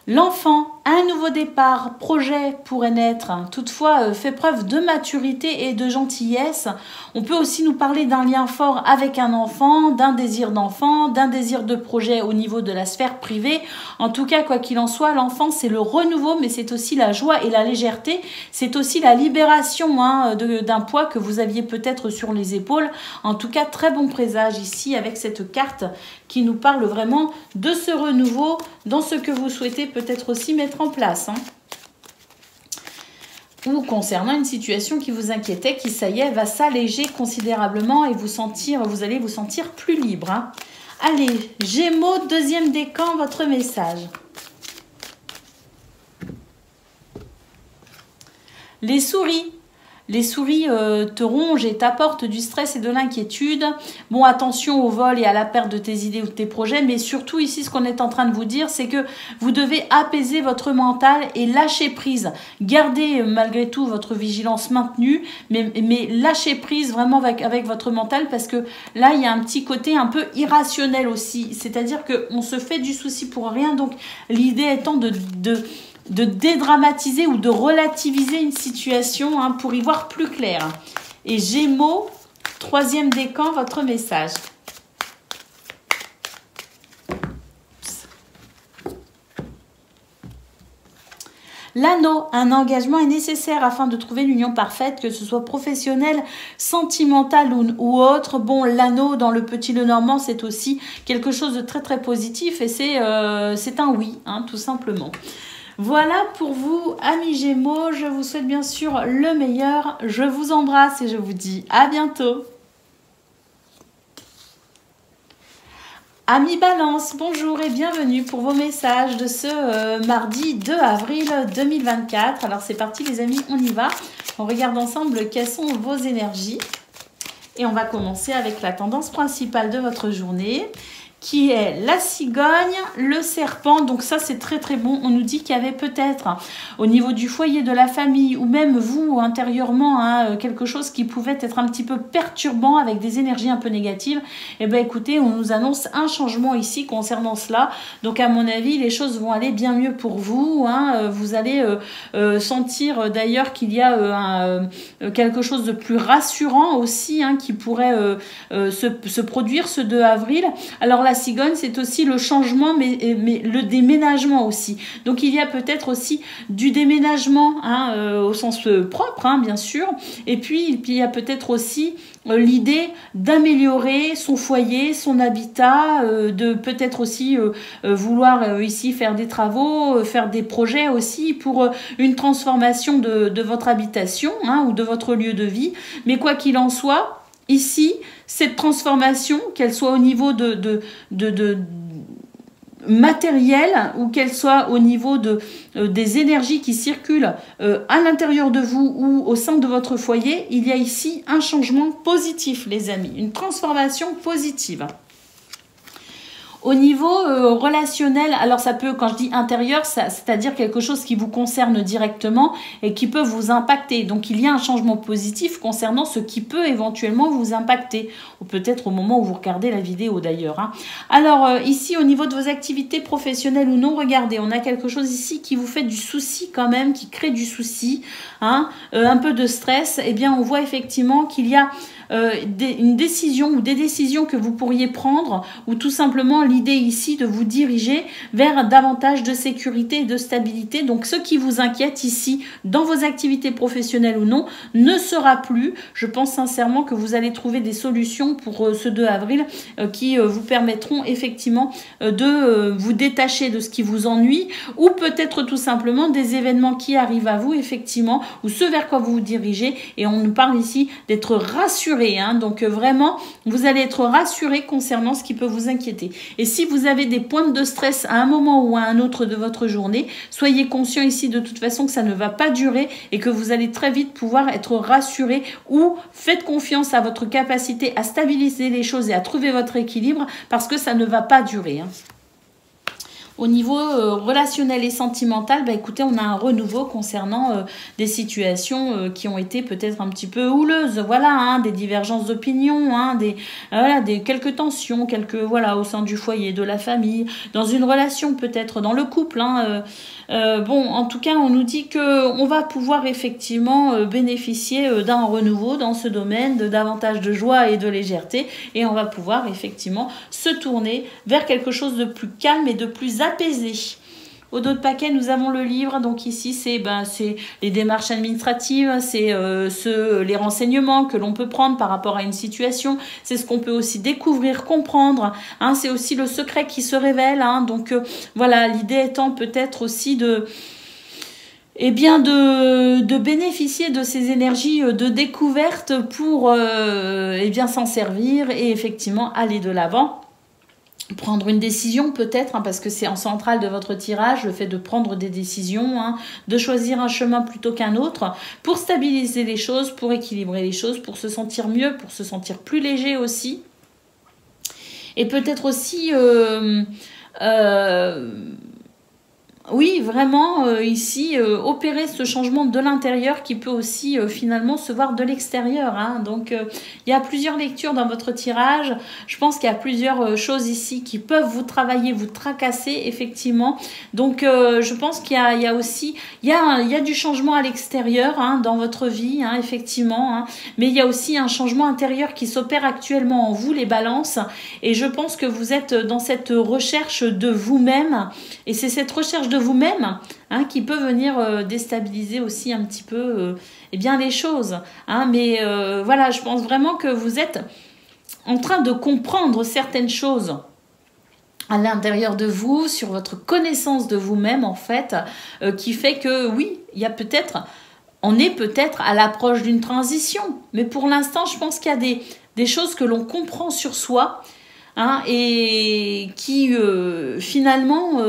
L'enfant, un nouveau départ, projet pourrait naître. Toutefois, fait preuve de maturité et de gentillesse. On peut aussi nous parler d'un lien fort avec un enfant, d'un désir de projet au niveau de la sphère privée. En tout cas, quoi qu'il en soit, l'enfant, c'est le renouveau, mais c'est aussi la joie et la légèreté. C'est aussi la libération d'un poids que vous aviez peut-être sur les épaules. En tout cas, très bon présage ici avec cette carte qui nous parle vraiment de ce renouveau dans ce que vous souhaitez peut-être aussi mettre en place. Ou concernant une situation qui vous inquiétait, qui, ça y est, va s'alléger considérablement et vous allez vous sentir plus libre. Allez, Gémeaux, deuxième décan, votre message. Les souris. Les souris te rongent et t'apportent du stress et de l'inquiétude. Bon, attention au vol et à la perte de tes idées ou de tes projets, mais surtout ici, ce qu'on est en train de vous dire, c'est que vous devez apaiser votre mental et lâcher prise. Gardez malgré tout votre vigilance maintenue, mais lâchez prise vraiment avec votre mental, parce que là, il y a un petit côté un peu irrationnel aussi. C'est-à-dire qu'on se fait du souci pour rien. Donc, l'idée étant de dédramatiser ou de relativiser une situation pour y voir plus clair. Et Gémeaux, troisième décan, votre message. L'anneau, un engagement est nécessaire afin de trouver l'union parfaite, que ce soit professionnelle, sentimentale ou autre. Bon, l'anneau dans le petit Lenormand, c'est aussi quelque chose de très très positif et c'est un oui, tout simplement. Voilà pour vous, amis Gémeaux. Je vous souhaite bien sûr le meilleur. Je vous embrasse et je vous dis à bientôt. Amis Balance, bonjour et bienvenue pour vos messages de ce mardi 2 avril 2024. Alors c'est parti les amis, on y va. On regarde ensemble quelles sont vos énergies. Et on va commencer avec la tendance principale de votre journée, qui est la cigogne, le serpent. Donc ça, c'est très très bon. On nous dit qu'il y avait peut-être au niveau du foyer, de la famille, ou même vous intérieurement, quelque chose qui pouvait être un petit peu perturbant avec des énergies un peu négatives. Eh bien écoutez, on nous annonce un changement ici concernant cela. Donc à mon avis, les choses vont aller bien mieux pour vous. Vous allez sentir d'ailleurs qu'il y a quelque chose de plus rassurant aussi qui pourrait se produire ce 2 avril. Alors la cigogne, c'est aussi le changement, mais le déménagement aussi. Donc il y a peut-être aussi du déménagement au sens propre, bien sûr. Et puis il y a peut-être aussi l'idée d'améliorer son foyer, son habitat, de peut-être aussi vouloir ici faire des travaux, faire des projets aussi pour une transformation de votre habitation ou de votre lieu de vie. Mais quoi qu'il en soit, ici, cette transformation, qu'elle soit au niveau de matériel ou qu'elle soit au niveau des énergies qui circulent à l'intérieur de vous ou au sein de votre foyer, il y a ici un changement positif, les amis, une transformation positive. Au niveau relationnel, alors ça peut, quand je dis intérieur, c'est-à-dire quelque chose qui vous concerne directement et qui peut vous impacter. Donc il y a un changement positif concernant ce qui peut éventuellement vous impacter, ou peut-être au moment où vous regardez la vidéo d'ailleurs. Alors ici, au niveau de vos activités professionnelles ou non, regardez, on a quelque chose ici qui vous fait du souci quand même, qui crée du souci, un peu de stress. Eh bien, on voit effectivement qu'il y a une décision ou des décisions que vous pourriez prendre, ou tout simplement l'idée ici de vous diriger vers davantage de sécurité et de stabilité. Donc ce qui vous inquiète ici dans vos activités professionnelles ou non ne sera plus. Je pense sincèrement que vous allez trouver des solutions pour ce 2 avril qui vous permettront effectivement de vous détacher de ce qui vous ennuie, ou peut-être tout simplement des événements qui arrivent à vous effectivement, ou ce vers quoi vous vous dirigez. Et on nous parle ici d'être rassuré. Donc vraiment, vous allez être rassuré concernant ce qui peut vous inquiéter. Et si vous avez des pointes de stress à un moment ou à un autre de votre journée, soyez conscient ici de toute façon que ça ne va pas durer et que vous allez très vite pouvoir être rassuré, ou faites confiance à votre capacité à stabiliser les choses et à trouver votre équilibre, parce que ça ne va pas durer. Au niveau relationnel et sentimental, bah, écoutez, on a un renouveau concernant des situations qui ont été peut-être un petit peu houleuses. Voilà, hein, des divergences d'opinion, hein, quelques tensions, voilà, au sein du foyer, de la famille, dans une relation peut-être, dans le couple. Hein, bon, en tout cas, on nous dit qu'on va pouvoir effectivement bénéficier d'un renouveau dans ce domaine, de davantage de joie et de légèreté, et on va pouvoir effectivement se tourner vers quelque chose de plus calme et de plus apaisé. Au dos de paquet, nous avons le livre. Donc ici, c'est les démarches administratives, c'est les renseignements que l'on peut prendre par rapport à une situation. C'est ce qu'on peut aussi découvrir, comprendre. Hein, c'est aussi le secret qui se révèle. Hein, donc voilà, l'idée étant peut-être aussi de bénéficier de ces énergies de découverte pour s'en servir et effectivement aller de l'avant. Prendre une décision peut-être, hein, parce que c'est en centrale de votre tirage, le fait de prendre des décisions, hein, de choisir un chemin plutôt qu'un autre, pour stabiliser les choses, pour équilibrer les choses, pour se sentir mieux, pour se sentir plus léger aussi. Et peut-être aussi... oui, vraiment, ici, opérer ce changement de l'intérieur qui peut aussi finalement se voir de l'extérieur. Hein. Donc, il y a plusieurs lectures dans votre tirage. Je pense qu'il y a plusieurs choses ici qui peuvent vous travailler, vous tracasser, effectivement. Donc, je pense qu'il y a aussi... Il y a du changement à l'extérieur hein, dans votre vie, hein, effectivement. Hein. Mais il y a aussi un changement intérieur qui s'opère actuellement en vous, les balances. Et je pense que vous êtes dans cette recherche de vous-même. Et c'est cette recherche de vous-même hein, qui peut venir déstabiliser aussi un petit peu les choses. Hein, mais voilà, je pense vraiment que vous êtes en train de comprendre certaines choses à l'intérieur de vous, sur votre connaissance de vous-même en fait, qui fait que oui, on est peut-être à l'approche d'une transition. Mais pour l'instant, je pense qu'il y a des choses que l'on comprend sur soi hein, et qui finalement...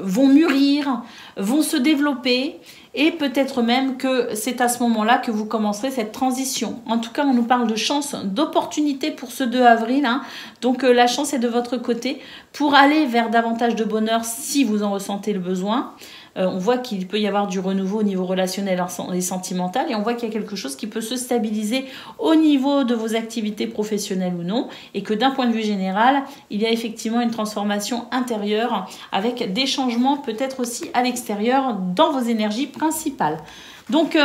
vont mûrir, vont se développer et peut-être même que c'est à ce moment-là que vous commencerez cette transition. En tout cas, on nous parle de chance, d'opportunité pour ce 2 avril. Hein. Donc, la chance est de votre côté pour aller vers davantage de bonheur si vous en ressentez le besoin. On voit qu'il peut y avoir du renouveau au niveau relationnel et sentimental et on voit qu'il y a quelque chose qui peut se stabiliser au niveau de vos activités professionnelles ou non et que d'un point de vue général, il y a effectivement une transformation intérieure avec des changements peut-être aussi à l'extérieur dans vos énergies principales. Donc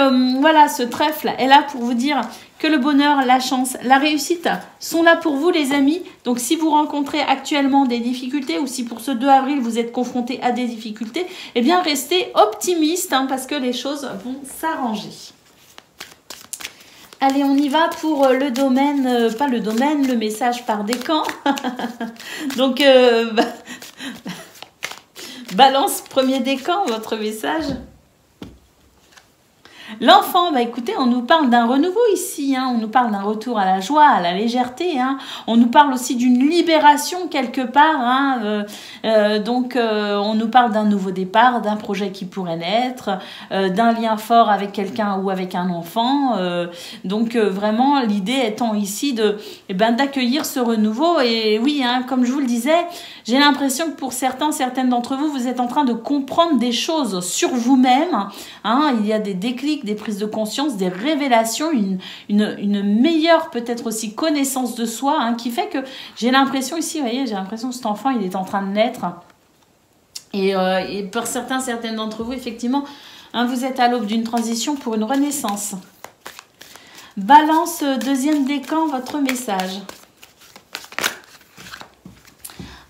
voilà, ce trèfle est là pour vous dire que le bonheur, la chance, la réussite sont là pour vous les amis. Donc si vous rencontrez actuellement des difficultés ou si pour ce 2 avril vous êtes confronté à des difficultés, eh bien restez optimiste hein, parce que les choses vont s'arranger. Allez, on y va pour le domaine, le message par décan. Donc balance premier décan, votre message. L'enfant, écoutez, on nous parle d'un renouveau ici, hein, on nous parle d'un retour à la joie, à la légèreté, hein, on nous parle aussi d'une libération quelque part, hein, on nous parle d'un nouveau départ, d'un projet qui pourrait naître, d'un lien fort avec quelqu'un ou avec un enfant, vraiment l'idée étant ici d'accueillir ce renouveau et oui, hein, comme je vous le disais, j'ai l'impression que pour certaines d'entre vous, vous êtes en train de comprendre des choses sur vous-même, hein, il y a des déclics, des prises de conscience, des révélations, une meilleure peut-être aussi connaissance de soi hein, qui fait que j'ai l'impression ici, vous voyez, j'ai l'impression que cet enfant il est en train de naître et pour certaines d'entre vous effectivement, hein, vous êtes à l'aube d'une transition pour une renaissance. Balance, deuxième décan, votre message.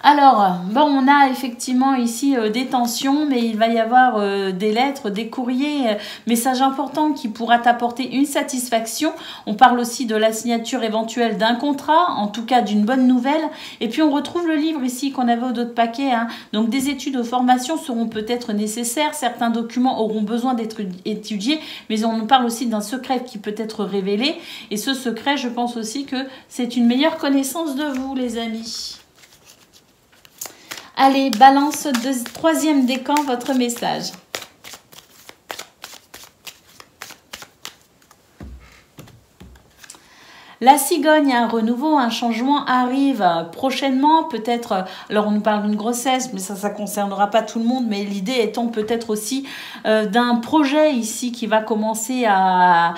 Alors, on a effectivement ici des tensions, mais il va y avoir des lettres, des courriers, messages importants qui pourra t'apporter une satisfaction. On parle aussi de la signature éventuelle d'un contrat, en tout cas d'une bonne nouvelle. Et puis on retrouve le livre ici qu'on avait au dos de paquet. Hein. Donc des études ou formations seront peut-être nécessaires, certains documents auront besoin d'être étudiés, mais on nous parle aussi d'un secret qui peut être révélé. Et ce secret, je pense aussi que c'est une meilleure connaissance de vous, les amis. Allez, balance, troisième décan, votre message. La cigogne, un renouveau, un changement arrive prochainement, peut-être, alors on nous parle d'une grossesse, mais ça concernera pas tout le monde, mais l'idée étant peut-être aussi d'un projet ici qui va commencer à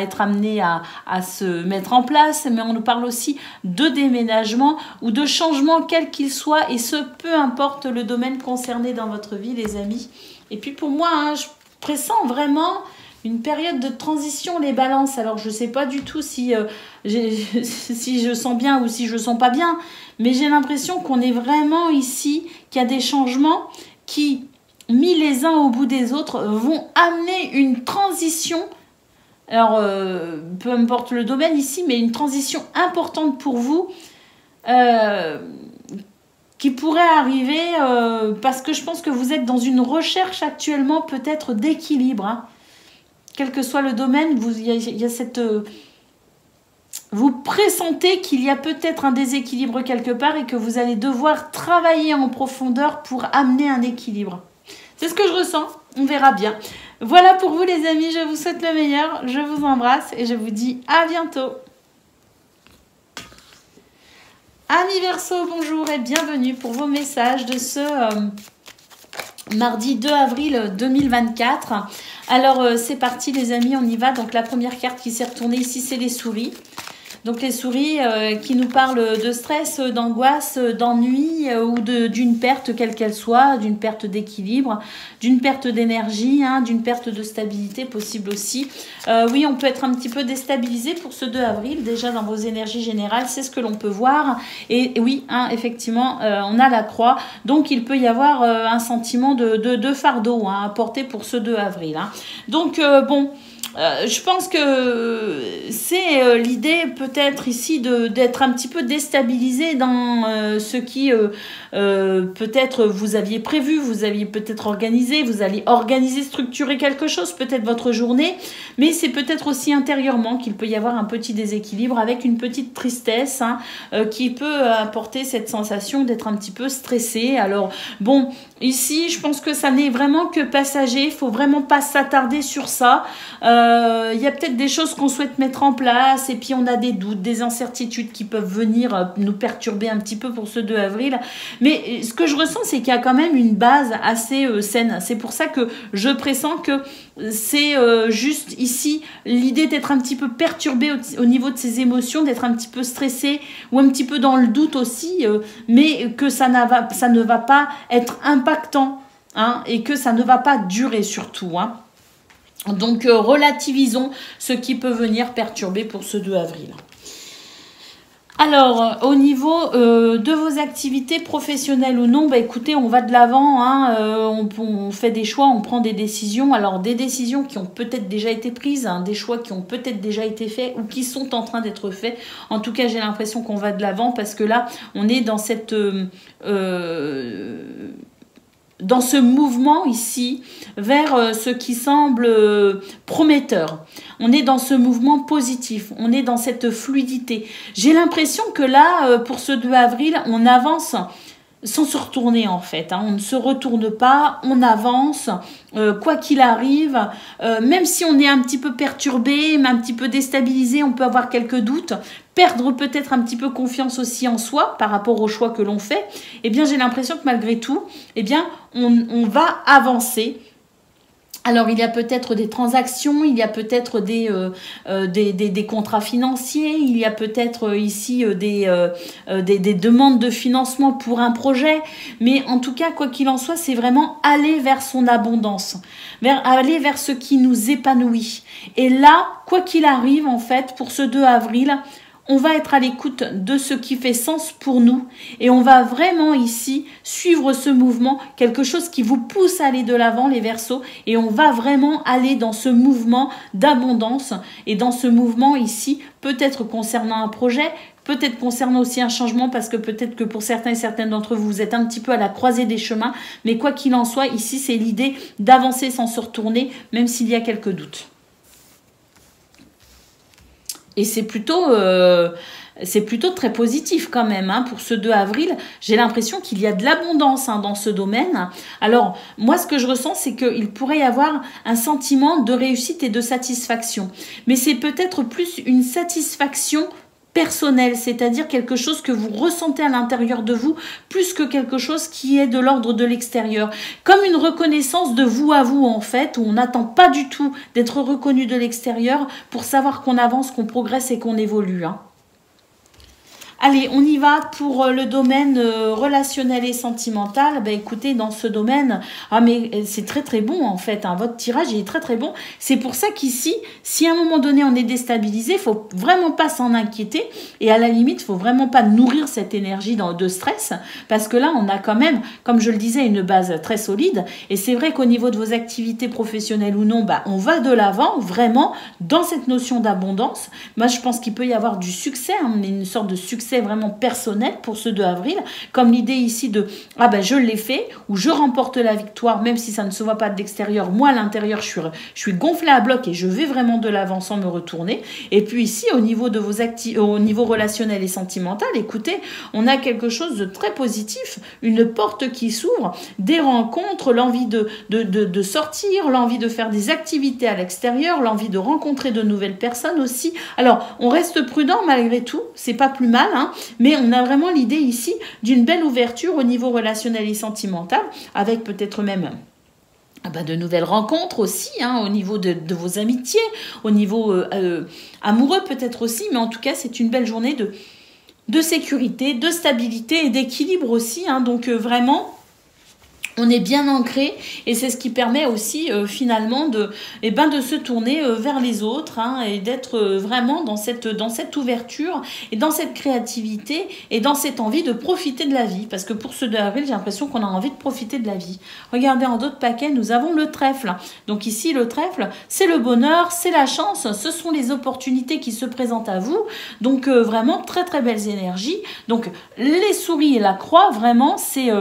être amené à se mettre en place, mais on nous parle aussi de déménagement ou de changement quel qu'il soit, et ce, peu importe le domaine concerné dans votre vie, les amis. Et puis pour moi, hein, je pressens vraiment une période de transition, les balances. Alors, je ne sais pas du tout si je sens bien ou si je ne sens pas bien, mais j'ai l'impression qu'on est vraiment ici, qu'il y a des changements qui, mis les uns au bout des autres, vont amener une transition. Alors, peu importe le domaine ici, mais une transition importante pour vous, qui pourrait arriver, parce que je pense que vous êtes dans une recherche actuellement peut-être d'équilibre, hein. Quel que soit le domaine, il y a cette... vous pressentez qu'il y a peut-être un déséquilibre quelque part et que vous allez devoir travailler en profondeur pour amener un équilibre. C'est ce que je ressens, on verra bien. Voilà pour vous les amis, je vous souhaite le meilleur, je vous embrasse et je vous dis à bientôt. Amis Verseau, bonjour et bienvenue pour vos messages de ce mardi 2 avril 2024. Alors, c'est parti les amis, on y va. Donc, la première carte qui s'est retournée ici, c'est les souris. Donc, les souris qui nous parlent de stress, d'angoisse, d'ennui ou d'une perte, quelle qu'elle soit, d'une perte d'équilibre, d'une perte d'énergie, hein, d'une perte de stabilité possible aussi. Oui, on peut être un petit peu déstabilisé pour ce 2 avril, déjà dans vos énergies générales, c'est ce que l'on peut voir. Et oui, hein, effectivement, on a la croix, donc il peut y avoir un sentiment de fardeau hein, à porter pour ce 2 avril. Hein. Donc, bon... je pense que c'est l'idée peut-être ici d'être un petit peu déstabilisé dans ce qui peut-être vous aviez prévu, vous aviez peut-être organisé, vous allez organiser, structurer quelque chose, peut-être votre journée, mais c'est peut-être aussi intérieurement qu'il peut y avoir un petit déséquilibre avec une petite tristesse hein, qui peut apporter cette sensation d'être un petit peu stressé. Alors bon, ici je pense que ça n'est vraiment que passager, il faut vraiment pas s'attarder sur ça. Il y a peut-être des choses qu'on souhaite mettre en place et puis on a des doutes, des incertitudes qui peuvent venir nous perturber un petit peu pour ce 2 avril. Mais ce que je ressens, c'est qu'il y a quand même une base assez saine. C'est pour ça que je pressens que c'est juste ici l'idée d'être un petit peu perturbé au niveau de ses émotions, d'être un petit peu stressé ou un petit peu dans le doute aussi, mais que ça ne va pas être impactant hein, et que ça ne va pas durer surtout. Hein. Donc, relativisons ce qui peut venir perturber pour ce 2 avril. Alors, au niveau de vos activités professionnelles ou non, bah écoutez, on va de l'avant, hein, on fait des choix, on prend des décisions. Alors, des décisions qui ont peut-être déjà été prises, hein, des choix qui ont peut-être déjà été faits ou qui sont en train d'être faits. En tout cas, j'ai l'impression qu'on va de l'avant parce que là, on est dans cette... dans ce mouvement ici vers ce qui semble prometteur. On est dans ce mouvement positif, on est dans cette fluidité. J'ai l'impression que là, pour ce 2 avril, on avance sans se retourner en fait. Hein. On ne se retourne pas, on avance, quoi qu'il arrive. Même si on est un petit peu perturbé, un petit peu déstabilisé, on peut avoir quelques doutes, perdre peut-être un petit peu confiance aussi en soi par rapport aux choix que l'on fait. Eh bien, j'ai l'impression que malgré tout, eh bien, on va avancer. Alors, il y a peut-être des transactions, il y a peut-être des contrats financiers, il y a peut-être ici des demandes de financement pour un projet. Mais en tout cas, quoi qu'il en soit, c'est vraiment aller vers son abondance, aller vers ce qui nous épanouit. Et là, quoi qu'il arrive, en fait, pour ce 2 avril, on va être à l'écoute de ce qui fait sens pour nous et on va vraiment ici suivre ce mouvement, quelque chose qui vous pousse à aller de l'avant les Verseaux et on va vraiment aller dans ce mouvement d'abondance et dans ce mouvement ici, peut-être concernant un projet, peut-être concernant aussi un changement parce que peut-être que pour certains et certaines d'entre vous, vous êtes un petit peu à la croisée des chemins, mais quoi qu'il en soit, ici c'est l'idée d'avancer sans se retourner, même s'il y a quelques doutes. Et c'est plutôt c'est plutôt très positif quand même. Hein, pour ce 2 avril, j'ai l'impression qu'il y a de l'abondance dans ce domaine. Alors, moi, ce que je ressens, c'est qu'il pourrait y avoir un sentiment de réussite et de satisfaction. Mais c'est peut-être plus une satisfaction personnel, c'est-à-dire quelque chose que vous ressentez à l'intérieur de vous, plus que quelque chose qui est de l'ordre de l'extérieur. Comme une reconnaissance de vous à vous, en fait, où on n'attend pas du tout d'être reconnu de l'extérieur pour savoir qu'on avance, qu'on progresse et qu'on évolue. Hein. Allez, on y va pour le domaine relationnel et sentimental. Ben, écoutez, dans ce domaine, ah mais c'est très très bon en fait. Hein, votre tirage est très très bon. C'est pour ça qu'ici, si à un moment donné on est déstabilisé, faut vraiment pas s'en inquiéter. Et à la limite, faut vraiment pas nourrir cette énergie de stress, parce que là, on a quand même, comme je le disais, une base très solide. Et c'est vrai qu'au niveau de vos activités professionnelles ou non, bah, on va de l'avant vraiment dans cette notion d'abondance. Moi, je pense qu'il peut y avoir du succès, hein, une sorte de succès vraiment personnel pour ce 2 avril, comme l'idée ici de « Ah ben je l'ai fait » ou « Je remporte la victoire » même si ça ne se voit pas de l'extérieur. Moi, à l'intérieur, je suis gonflée à bloc et je vais vraiment de l'avant sans me retourner. Et puis ici, au niveau de vos au niveau relationnel et sentimental, écoutez, on a quelque chose de très positif, une porte qui s'ouvre, des rencontres, l'envie de sortir, l'envie de faire des activités à l'extérieur, l'envie de rencontrer de nouvelles personnes aussi. Alors, on reste prudent malgré tout, c'est pas plus mal, hein, mais on a vraiment l'idée ici d'une belle ouverture au niveau relationnel et sentimental, avec peut-être même de nouvelles rencontres aussi, hein, au niveau de vos amitiés, au niveau amoureux peut-être aussi, mais en tout cas c'est une belle journée de sécurité, de stabilité et d'équilibre aussi, hein, donc vraiment on est bien ancré et c'est ce qui permet aussi finalement de se tourner vers les autres, hein, et d'être vraiment dans cette ouverture et dans cette créativité et dans cette envie de profiter de la vie. Parce que pour ce 2 avril, j'ai l'impression qu'on a envie de profiter de la vie. Regardez, en d'autres paquets, nous avons le trèfle. Donc ici, le trèfle, c'est le bonheur, c'est la chance, ce sont les opportunités qui se présentent à vous. Donc vraiment, très très belles énergies. Donc les souris et la croix, vraiment, c'est...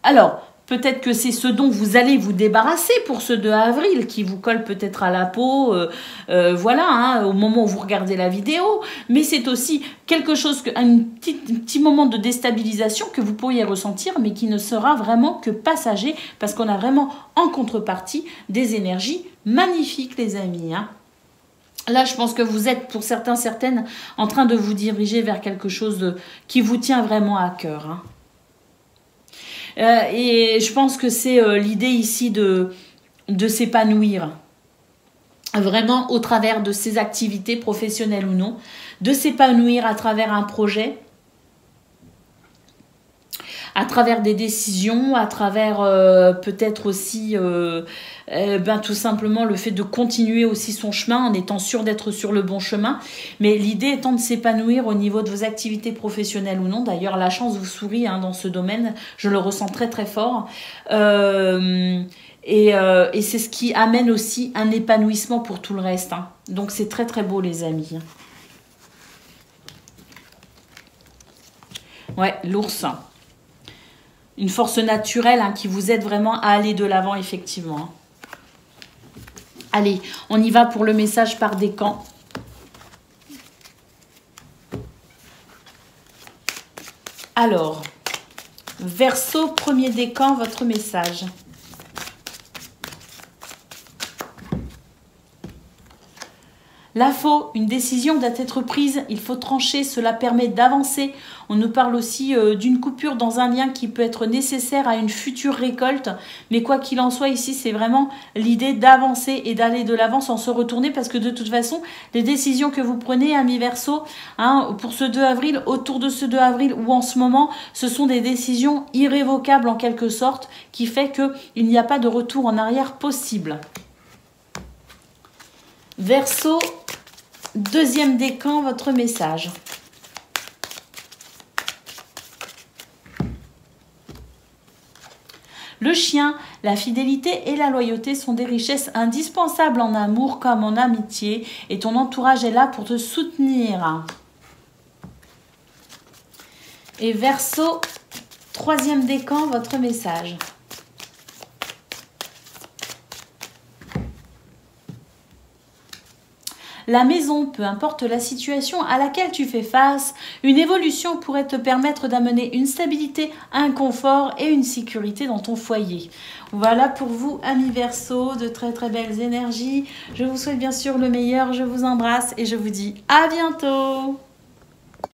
alors... Peut-être que c'est ce dont vous allez vous débarrasser pour ce 2 avril, qui vous colle peut-être à la peau, voilà, hein, au moment où vous regardez la vidéo. Mais c'est aussi quelque chose, un petit moment de déstabilisation que vous pourriez ressentir, mais qui ne sera vraiment que passager, parce qu'on a vraiment en contrepartie des énergies magnifiques, les amis. Hein. Là, je pense que vous êtes, pour certains, certaines, en train de vous diriger vers quelque chose qui vous tient vraiment à cœur. Hein. Et je pense que c'est l'idée ici de s'épanouir vraiment au travers de ses activités professionnelles ou non, de s'épanouir à travers un projet, à travers des décisions, à travers peut-être aussi tout simplement le fait de continuer aussi son chemin en étant sûr d'être sur le bon chemin. Mais l'idée étant de s'épanouir au niveau de vos activités professionnelles ou non. D'ailleurs, la chance vous sourit, hein, dans ce domaine, je le ressens très très fort. Et c'est ce qui amène aussi un épanouissement pour tout le reste. Hein. Donc c'est très très beau, les amis. Ouais, l'ours. Une force naturelle, hein, qui vous aide vraiment à aller de l'avant, effectivement. Allez, on y va pour le message par décan. Alors, Verseau, premier décan, votre message. La faux, une décision doit être prise, il faut trancher, cela permet d'avancer. On nous parle aussi d'une coupure dans un lien qui peut être nécessaire à une future récolte. Mais quoi qu'il en soit, ici, c'est vraiment l'idée d'avancer et d'aller de l'avant sans se retourner, parce que de toute façon, les décisions que vous prenez, amis Verseau, hein, pour ce 2 avril, autour de ce 2 avril ou en ce moment, ce sont des décisions irrévocables en quelque sorte, qui fait qu'il n'y a pas de retour en arrière possible. Verseau, deuxième décan, votre message. Le chien, la fidélité et la loyauté sont des richesses indispensables en amour comme en amitié, et ton entourage est là pour te soutenir. Et Verseau, troisième décan, votre message. la maison, peu importe la situation à laquelle tu fais face, une évolution pourrait te permettre d'amener une stabilité, un confort et une sécurité dans ton foyer. Voilà pour vous, amis Verseau, de très très belles énergies. Je vous souhaite bien sûr le meilleur, je vous embrasse et je vous dis à bientôt.